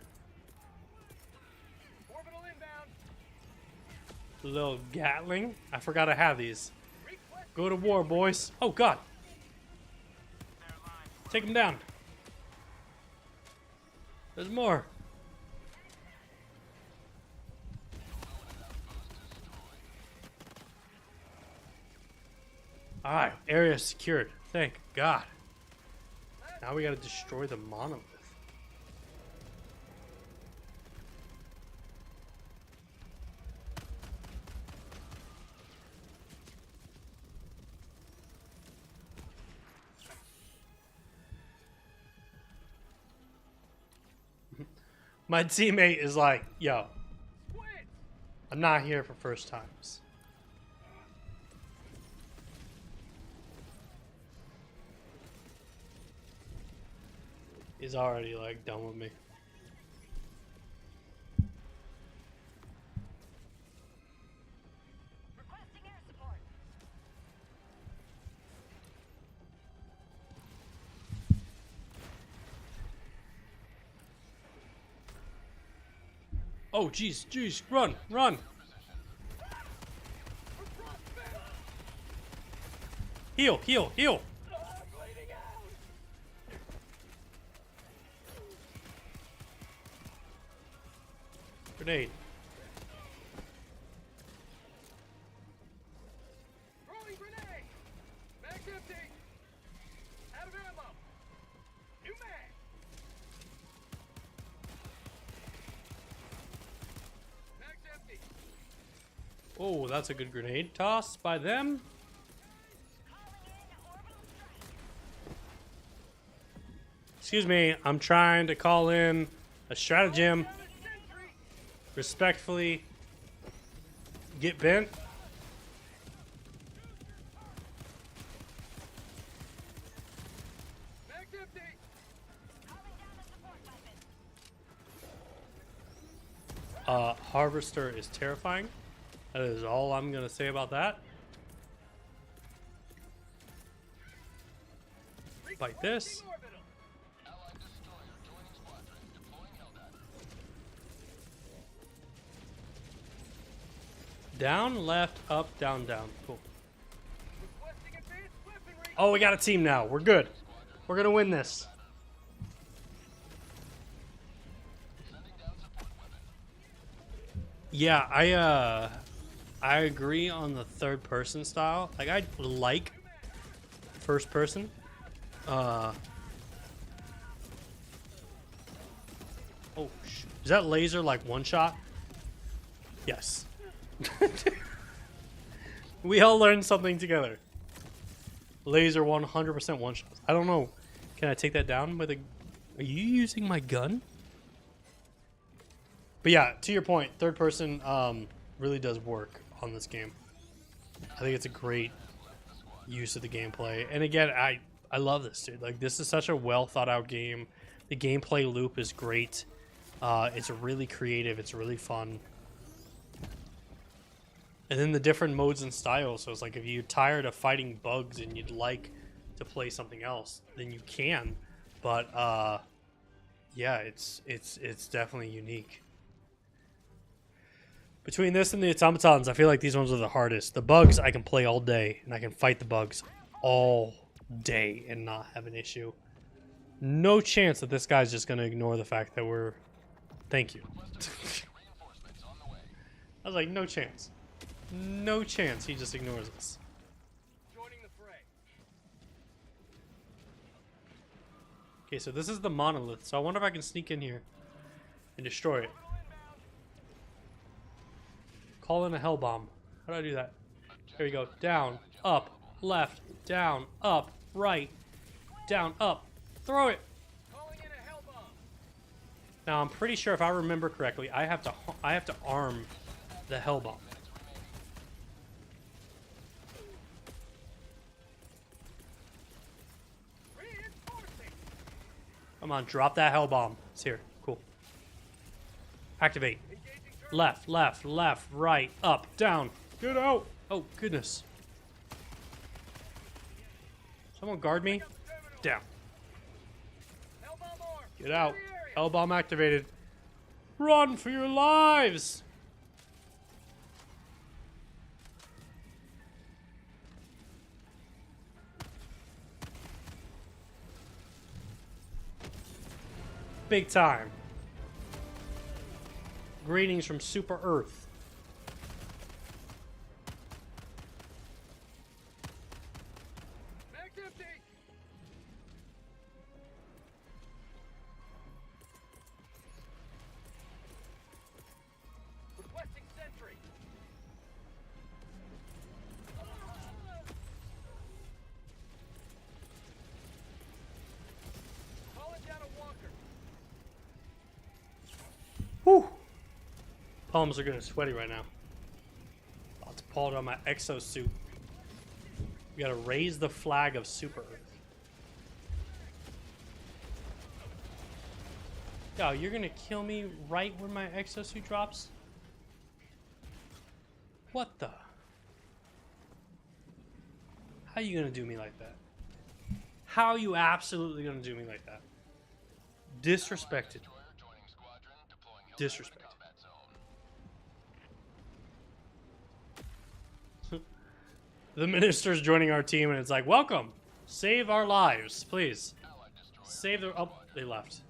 A little Gatling? I forgot I have these. Go to war, boys. Oh, God. Take them down. There's more. Alright, area secured. Thank God. Now we gotta destroy the monolith. My teammate is like, yo, I'm not here for first times. He's already like done with me. Requesting air support. Oh, jeez, jeez, run, run. Heal, heal, heal. Grenade. Throwing grenade. Mag's empty. Out of ammo. New mag. Mag's empty. Oh, that's a good grenade toss by them. Excuse me, I'm trying to call in a stratagem. Respectfully get bent. Mag's empty. Harvester is terrifying. That is all I'm gonna say about that. Fight this. Down, left, up, down, down. Cool. Oh, we got a team now. We're good. We're gonna win this. Yeah, I agree on the third person style. Like I like first person. Oh, is that laser like one shot? Yes. We all learned something together. Laser 100% one shots. I don't know. Can I take that down with a... Are you using my gun? But yeah, to your point, third person really does work on this game. I think it's a great use of the gameplay. And again, I love this, dude. Like, this is such a well thought out game. The gameplay loop is great. It's really creative. It's really fun. And then the different modes and styles. So it's like if you're tired of fighting bugs and you'd like to play something else, then you can. But yeah, it's definitely unique. Between this and the automatons, I feel like these ones are the hardest. The bugs I can play all day, and I can fight the bugs all day and not have an issue. No chance that this guy's just gonna ignore the fact that we're... Thank you. I was like, no chance. No chance he just ignores us. Joining the fray. Okay, so this is the monolith. So I wonder if I can sneak in here and destroy it. Call in a hell bomb. How do I do that? There we go. Down, up, left, down, up, right, down, up. Throw it. Calling in a hell bomb. Now I'm pretty sure if I remember correctly, I have to arm the hell bomb. Come on, drop that hell bomb. It's here. Cool. Activate. Left, left, left, right, up, down. Get out. Oh, goodness. Someone guard me. Down. Get out. Hell bomb activated. Run for your lives. Big time. Greetings from Super Earth. Requesting sentry. Calling down a walker. Whew. Palms are getting sweaty right now. About to pull down my exosuit. We gotta raise the flag of Super Earth. Yo, you're gonna kill me right when my exosuit drops? What the? How you gonna do me like that? How are you absolutely gonna do me like that? Disrespected. Disrespected. The minister's joining our team and it's like, welcome! Save our lives, please. Save the... Oh, they left.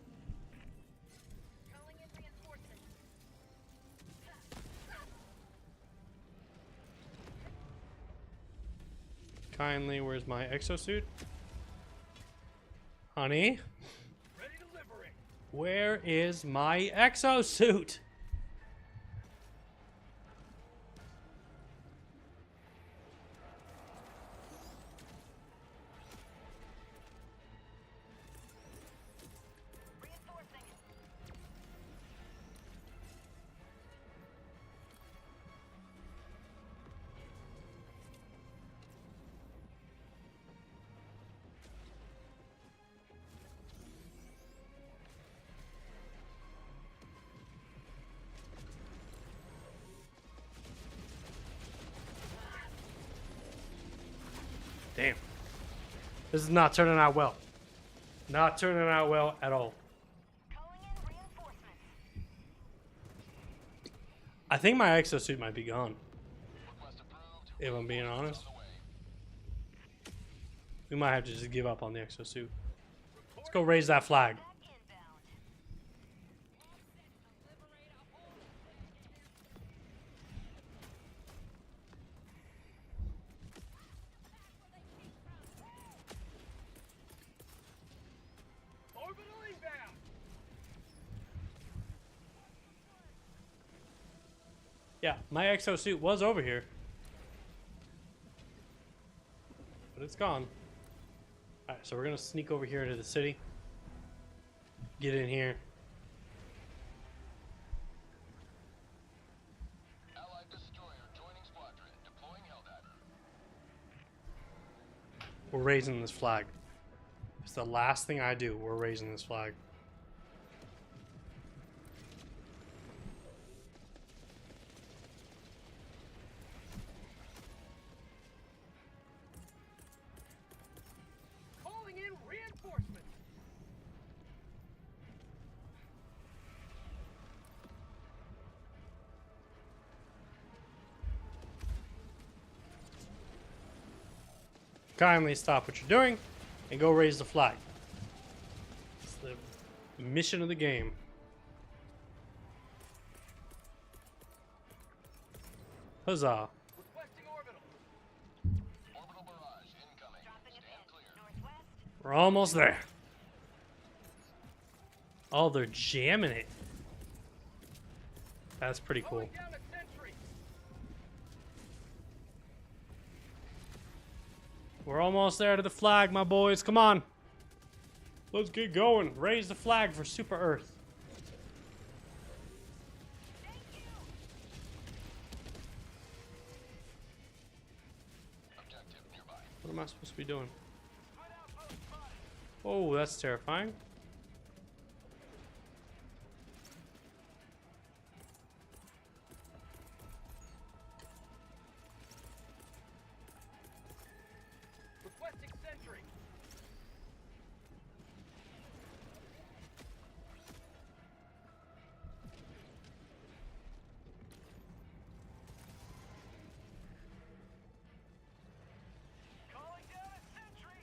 Kindly, where's my exosuit? Honey? Where is my exosuit? Damn. This is not turning out well. Not turning out well at all. I think my exosuit might be gone. If I'm being honest. We might have to just give up on the exosuit. Let's go raise that flag. Yeah, my exosuit was over here. But it's gone. Alright, so we're gonna sneak over here into the city. Get in here. Allied destroyer joining squadron, deploying Helldiver. We're raising this flag. It's the last thing I do. We're raising this flag. Kindly stop what you're doing and go raise the flag. It's the mission of the game. Huzzah. Requesting orbital. Orbital barrage incoming. Stand clear. We're almost there. Oh, they're jamming it. That's pretty cool. Calling down a sentry. We're almost there to the flag, my boys. Come on. Let's get going. Raise the flag for Super Earth. What am I supposed to be doing? Oh, that's terrifying. Requesting sentry. Calling down a sentry.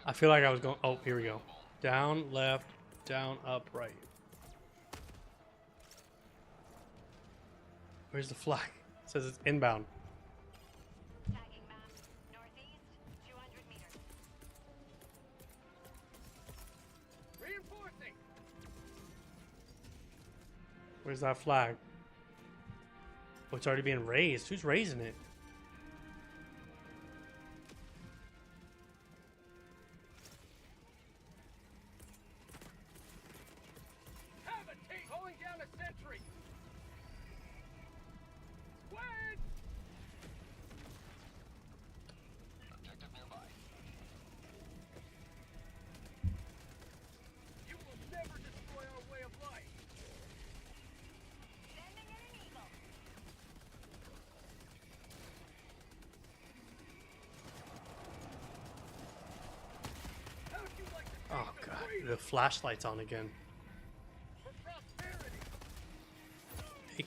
I feel like I was going. Oh, here we go. Down, left, down, up, right. Where's the flag? It says it's inbound. Tagging map. Northeast, 200 meters. Reinforcing. Where's that flag? Oh, it's already being raised. Who's raising it? Have a tape. Calling down a sentry. Squad. Objective nearby. You will never destroy our way of life. Sending in an eagle. How'd you like to Oh taste the god, freedom the flashlight's on again. for prosperity? Hey.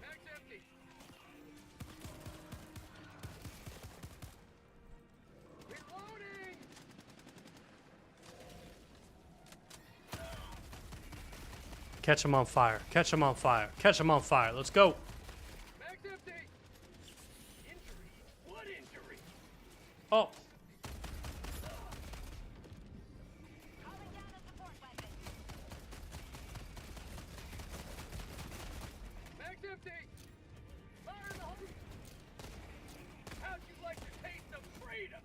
Mag's empty. Reloading. Catch him on fire. Catch him on fire. Catch him on fire. Let's go. Mag's empty. Injury. Blood injury. Oh, Calling down a support weapon. Mag's empty. Fire in the hole. How'd you like to taste of freedom?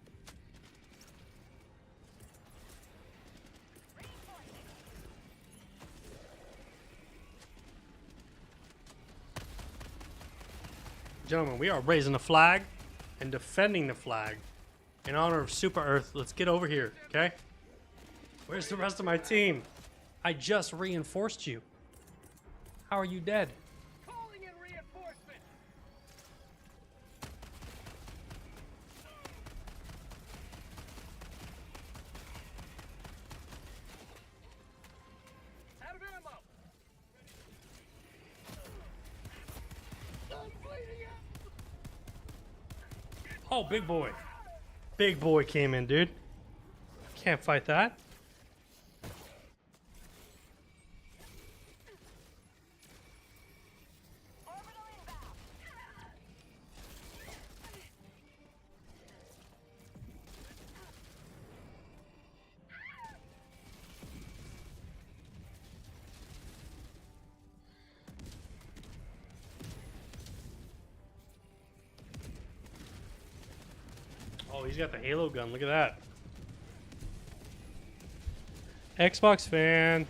Reinforcing. gentlemen, we are raising the flag and defending the flag in honor of Super Earth. Let's get over here, okay? Where's the rest of my team? I just reinforced you. How are you dead? Calling in reinforcement. Out of ammo. I'm bleeding out. Oh, big boy. Big boy came in, dude. Can't fight that. Orbital inbound. Oh, he's got the Halo gun. Look at that. Xbox fan.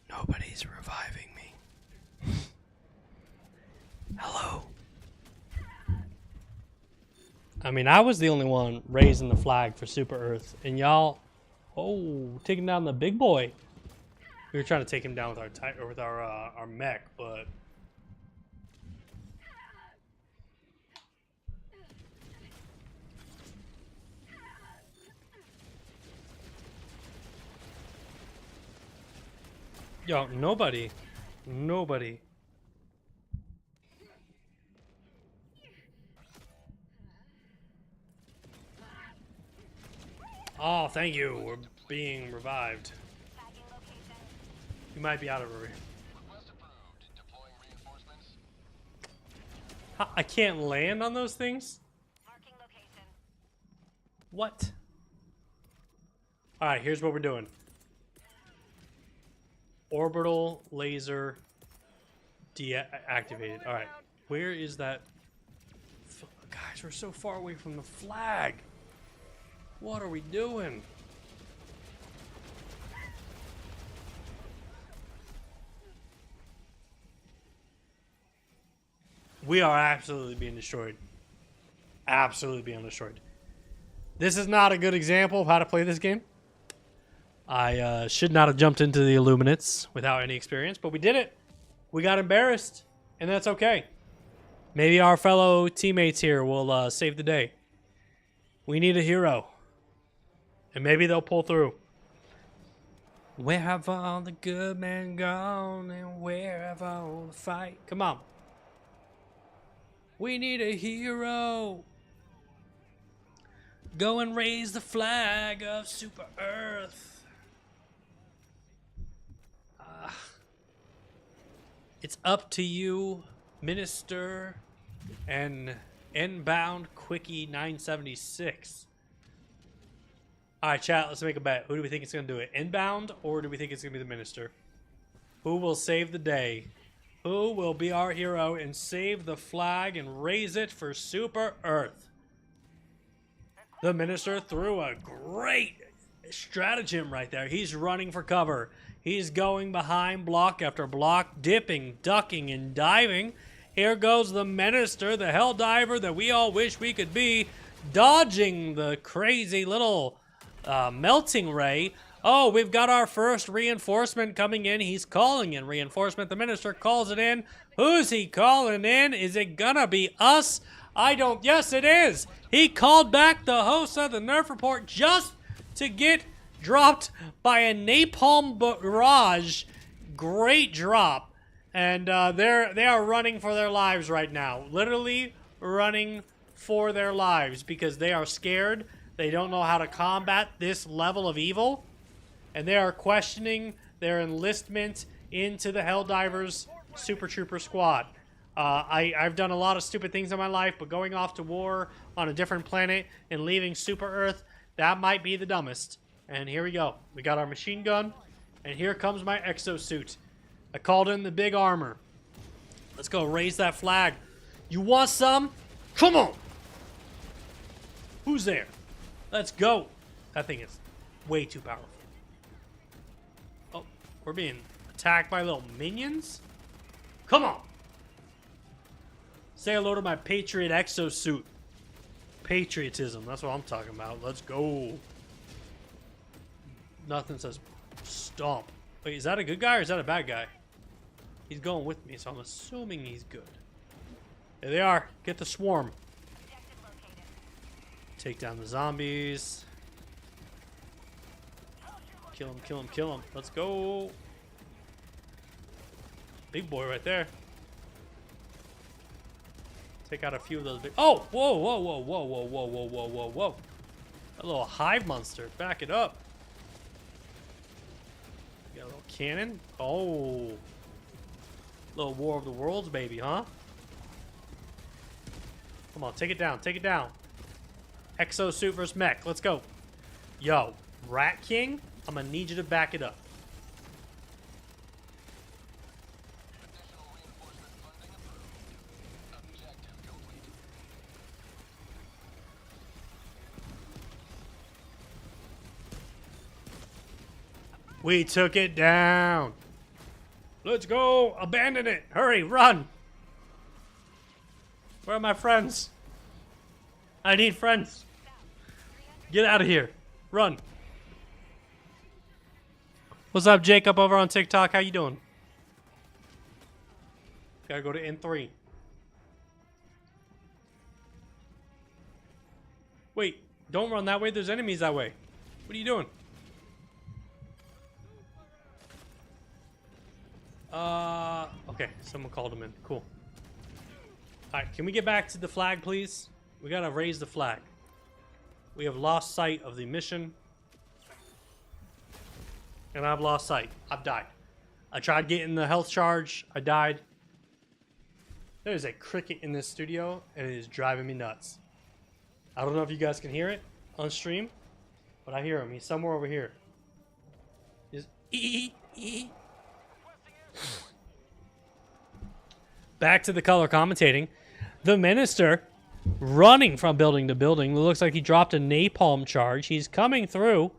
Nobody's reviving me. Hello. I mean, I was the only one raising the flag for Super Earth, and y'all, taking down the big boy. We were trying to take him down with our mech, but yo, nobody. Oh, thank you. We're being revived. Tagging location. You might be out of I can't land on those things? What? Alright, here's what we're doing. Orbital laser deactivated. Alright, where is that? Guys, we're so far away from the flag. What are we doing? We are absolutely being destroyed. Absolutely being destroyed. This is not a good example of how to play this game. I should not have jumped into the Illuminates without any experience, but we did it. We got embarrassed, and that's okay. Maybe our fellow teammates here will save the day. We need a hero. And maybe they'll pull through. Where have all the good men gone, and where have all the fight? Come on. We need a hero. Go and raise the flag of Super Earth. It's up to you, Minister and Inbound Quickie 976. Alright, chat, let's make a bet. Who do we think is going to do it? Inbound, or do we think it's going to be the Minister? Who will save the day? Who will be our hero and save the flag and raise it for Super Earth? The Minister threw a great stratagem right there. He's running for cover. He's going behind block after block, dipping, ducking, and diving. Here goes the Minister, the hell diver that we all wish we could be, dodging the crazy little melting ray. Oh, we've got our first reinforcement coming in. He's calling in reinforcement. The Minister calls it in. Who's he calling in? Is it gonna be us? I don't... Yes, it is. He called back the host of the Nerf Report just to get dropped by a napalm barrage. Great drop. And they are running for their lives right now. Literally running for their lives because they are scared. They don't know how to combat this level of evil. And they are questioning their enlistment into the Helldivers Super Trooper Squad. I've done a lot of stupid things in my life, but going off to war on a different planet and leaving Super Earth, that might be the dumbest. And here we go. We got our machine gun, and here comes my exosuit. I called in the big armor. Let's go raise that flag. You want some? Come on! Who's there? Let's go. That thing is way too powerful. Oh, we're being attacked by little minions? Come on! Say hello to my Patriot exosuit. Patriotism, that's what I'm talking about. Let's go. Nothing says stomp. Wait, is that a good guy or is that a bad guy? He's going with me, so I'm assuming he's good. There they are. Get the swarm. Take down the zombies. Kill him, kill him, kill him. Let's go. Big boy right there. Take out a few of those big... Oh! Whoa, whoa, whoa, whoa, whoa, whoa, whoa, whoa, whoa, whoa. A little hive monster. Back it up. Got a little cannon. Oh. Little War of the Worlds, baby, huh? Come on, take it down. Take it down. Exosuit versus mech. Let's go. Yo, Rat King, I'm going to need you to back it up. We took it down. Let's go. Abandon it. Hurry, run. Where are my friends? I need friends. Get out of here. Run. What's up, Jacob, over on TikTok? How you doing? Gotta go to N3. Wait, don't run that way. There's enemies that way. What are you doing? Okay, someone called him in. Cool. Alright, can we get back to the flag, please? We gotta raise the flag. We have lost sight of the mission. And I've lost sight. I've died. I tried getting the health charge. I died. There's a cricket in this studio, and it is driving me nuts. I don't know if you guys can hear it on stream, but I hear him. He's somewhere over here. He's Back to the color commentating. The minister running from building to building. It looks like he dropped a napalm charge. He's coming through,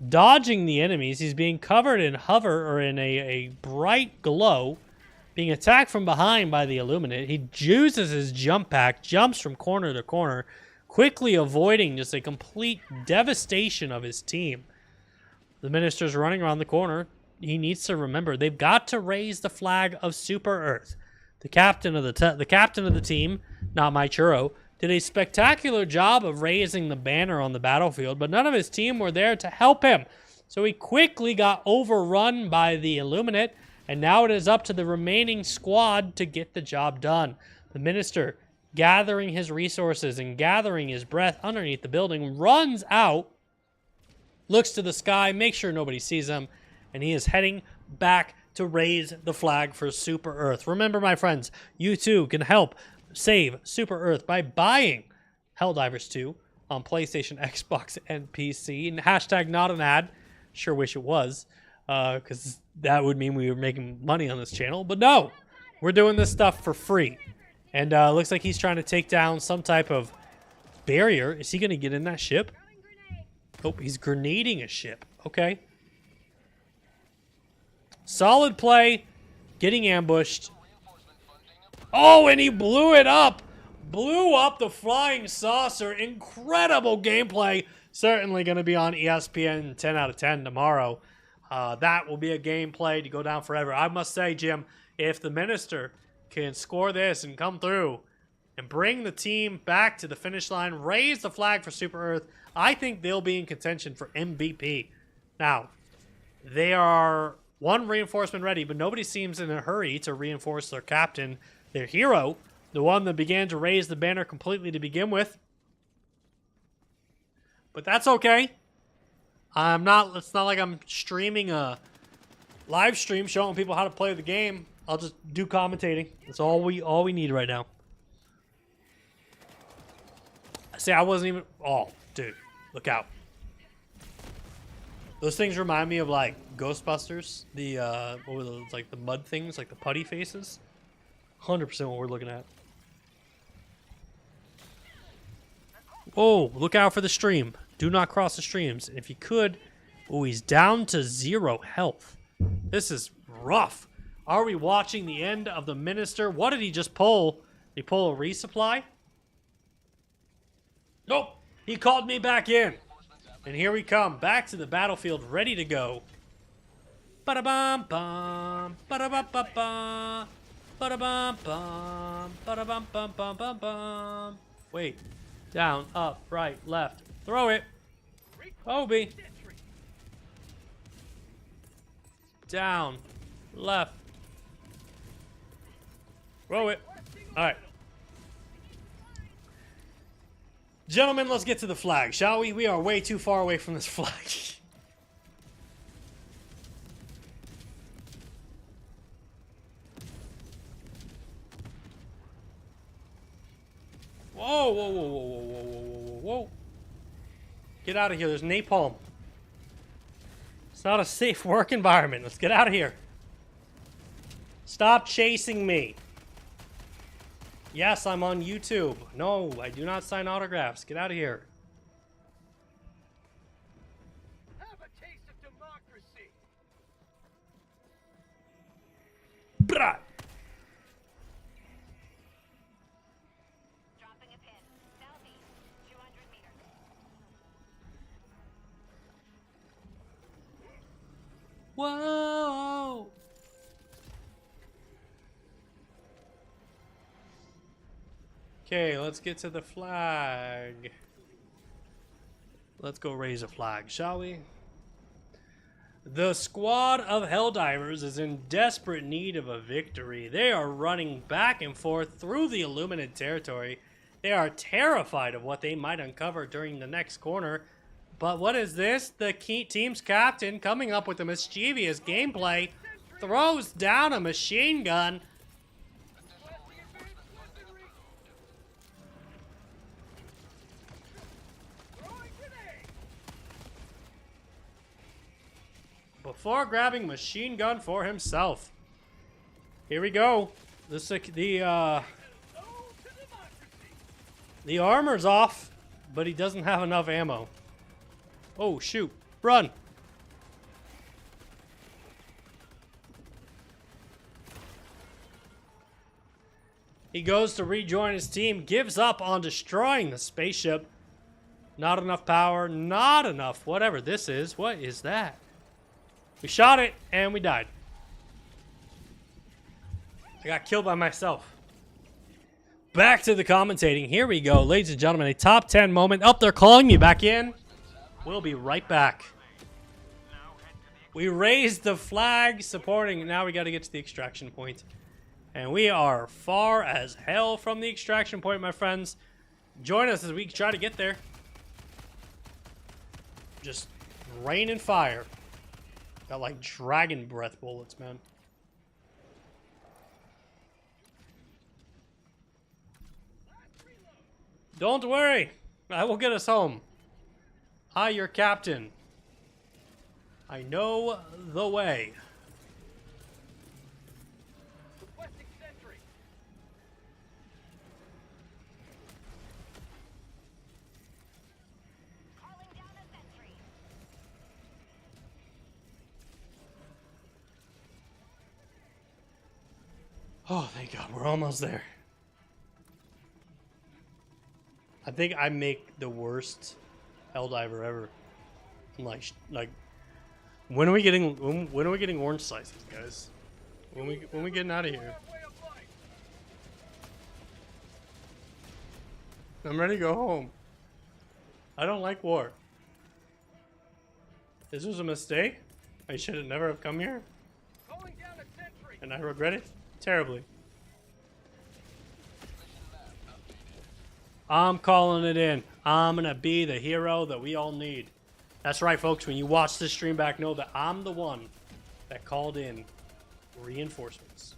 dodging the enemies. He's being covered in hover or in a bright glow, being attacked from behind by the Illuminate. He uses his jump pack, jumps from corner to corner, quickly avoiding just a complete devastation of his team. The minister's running around the corner. He needs to remember they've got to raise the flag of Super Earth. The captain of the team, not my churro, did a spectacular job of raising the banner on the battlefield, but none of his team were there to help him. So he quickly got overrun by the Illuminate, and now it is up to the remaining squad to get the job done. The minister, gathering his resources and gathering his breath underneath the building, runs out, looks to the sky, makes sure nobody sees him, and he is heading back to raise the flag for Super Earth. Remember, my friends, you too can help save Super Earth by buying Helldivers 2 on PlayStation, Xbox, and PC. And hashtag not an ad. Sure wish it was, because that would mean we were making money on this channel. But no, we're doing this stuff for free. And looks like he's trying to take down some type of barrier. Is he going to get in that ship? Oh, he's grenading a ship. Okay. Solid play, getting ambushed. Oh, and he blew it up. Blew up the flying saucer. Incredible gameplay. Certainly going to be on ESPN 10 out of 10 tomorrow. That will be a gameplay to go down forever. I must say, Jim, if the minister can score this and come through and bring the team back to the finish line, raise the flag for Super Earth, I think they'll be in contention for MVP. Now, they are one reinforcement ready, but nobody seems in a hurry to reinforce their captain, their hero, the one that began to raise the banner completely to begin with. But that's okay. It's not like I'm streaming a live stream showing people how to play the game. I'll just do commentating. That's all we need right now. See, I wasn't even... Oh, dude. Look out. Those things remind me of, like, Ghostbusters. The, what were those, like, the mud things, like the putty faces. 100% what we're looking at. Whoa, look out for the stream. Do not cross the streams. If you could... Oh, he's down to 0 health. This is rough. Are we watching the end of the minister? What did he just pull? Did he pull a resupply? Nope. He called me back in. And here we come, back to the battlefield, ready to go. Ba-da-bum-bum, ba-da-bum-bum-bum, ba-da-bum-bum, ba-da-bum-bum-bum-bum-bum. Wait. Down, up, right, left. Throw it. Obi. Down, left. Throw it. All right. Gentlemen, let's get to the flag, shall we? We are way too far away from this flag. Whoa, whoa, whoa, whoa, whoa, whoa, whoa, whoa, whoa. Get out of here. There's napalm. It's not a safe work environment. Let's get out of here. Stop chasing me. Yes, I'm on YouTube. No, I do not sign autographs. Get out of here. Have a taste of democracy. Brah. Dropping a pin. Southeast, 200 meters. Whoa. Okay, let's get to the flag. Let's go raise a flag, shall we? The squad of Helldivers is in desperate need of a victory. They are running back and forth through the Illuminate territory. They are terrified of what they might uncover during the next corner. But what is this? The team's captain, coming up with a mischievous gameplay, throws down a machine gun. before grabbing machine gun for himself. Here we go. The armor's off, but he doesn't have enough ammo. Oh shoot! Run! He goes to rejoin his team, gives up on destroying the spaceship. Not enough power, not enough, whatever this is. What is that? We shot it, and we died. I got killed by myself. Back to the commentating. Here we go, ladies and gentlemen. A top 10 moment. Up, they're calling me back in. We'll be right back. We raised the flag supporting. Now we got to get to the extraction point. And we are far as hell from the extraction point, my friends. Join us as we try to get there. Just rain and fire. Got like dragon breath bullets, man. Don't worry. I will get us home. I, your captain. I know the way. Requesting sentry. Calling down a sentry. Oh, thank God. We're almost there. I think I make the worst Helldiver ever. I'm like, when are we getting orange slices, guys? When we getting out of here? I'm ready to go home. I don't like war. This was a mistake. I should have never have come here, Calling down a sentry. and I regret it terribly. I'm calling it in. I'm gonna be the hero that we all need. That's right, folks. When you watch this stream back, know that I'm the one that called in reinforcements.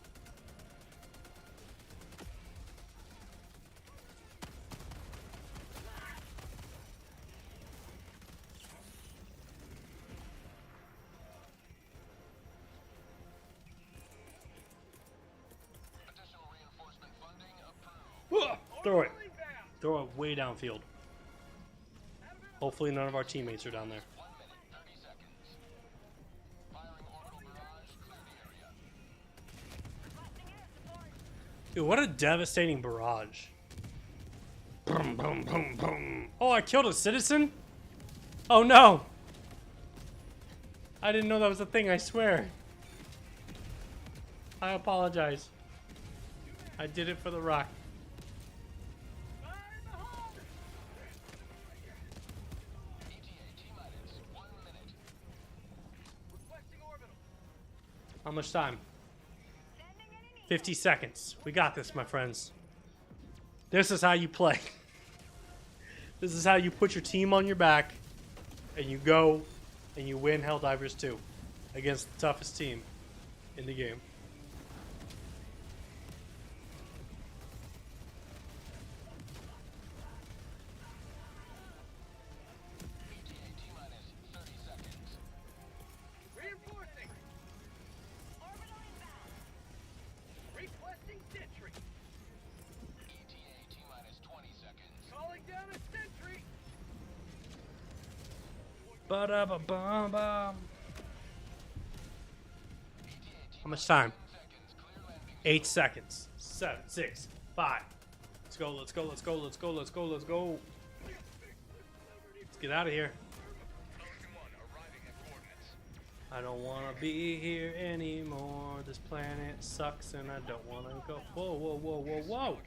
Throw it. Throw it way downfield. Hopefully none of our teammates are down there. Dude, what a devastating barrage. Boom, boom, boom, boom. Oh, I killed a citizen? Oh no. I didn't know that was a thing, I swear. I apologize. I did it for the rock. How much time? 50 seconds. We got this, my friends. This is how you play. This is how you put your team on your back and you go and you win Helldivers 2 against the toughest team in the game. Reinforcing. Requesting sentry. ETA T-minus 20 seconds. Calling down a sentry. Ba-da-ba-bum-bum. How much time? 8 seconds. 7, 6, 5. Let's go, let's go, let's go, let's go, let's go, let's go. Let's get out of here. I don't want to be here anymore. This planet sucks and I don't want to go. Whoa, whoa, whoa, whoa, whoa.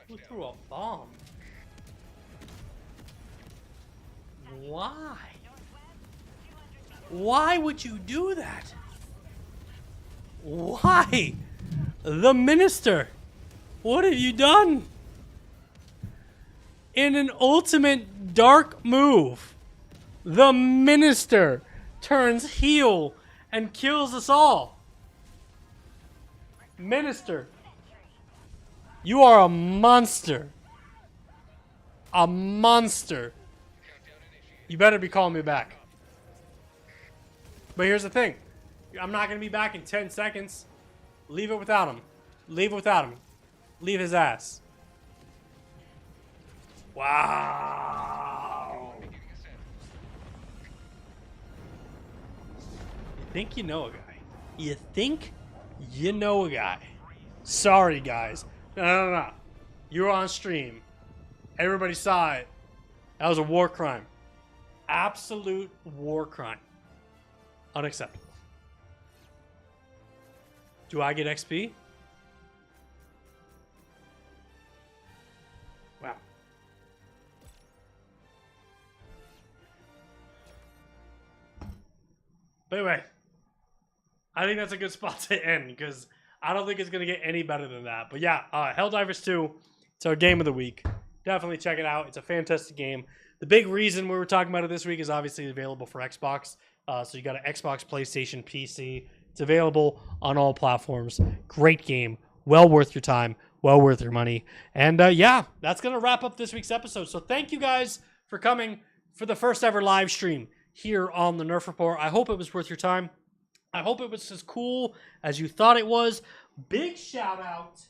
Who threw a bomb? Why? Why would you do that? Why? The minister. What have you done? In an ultimate dark move, the minister turns heel and kills us all. Minister, you are a monster. A monster. You better be calling me back. But here's the thing. I'm not going to be back in 10 seconds. Leave it without him. Leave it without him. Leave his ass. Wow. You think you know a guy. You think you know a guy. Sorry, guys. No. You were on stream. Everybody saw it. That was a war crime. Absolute war crime. Unacceptable. Do I get XP? Wow. But anyway, I think that's a good spot to end because I don't think it's going to get any better than that. But yeah, Helldivers 2, it's our game of the week. Definitely check it out. It's a fantastic game. The big reason we were talking about it this week is obviously available for Xbox. So you got an Xbox, PlayStation, PC. It's available on all platforms. Great game. Well worth your time. Well worth your money. And yeah, that's going to wrap up this week's episode. So thank you guys for coming for the first ever live stream here on the Nerf Report. I hope it was worth your time. I hope it was as cool as you thought it was. Big shout out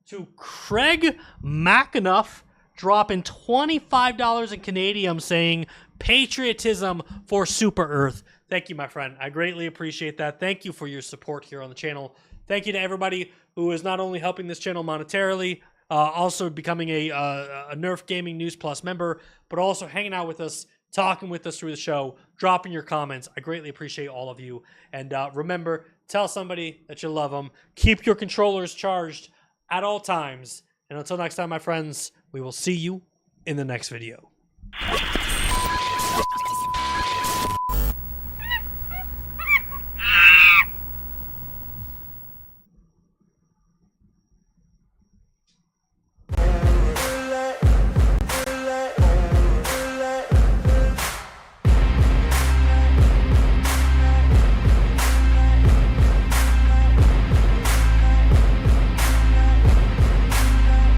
to Craig McAnuff dropping $25 in Canadian saying patriotism for Super Earth. Thank you, my friend. I greatly appreciate that. Thank you for your support here on the channel. Thank you to everybody who is not only helping this channel monetarily, also becoming a Nerf Gaming News Plus member, but also hanging out with us, talking with us through the show, dropping your comments. I greatly appreciate all of you. And remember, tell somebody that you love them. Keep your controllers charged at all times. And until next time, my friends, we will see you in the next video.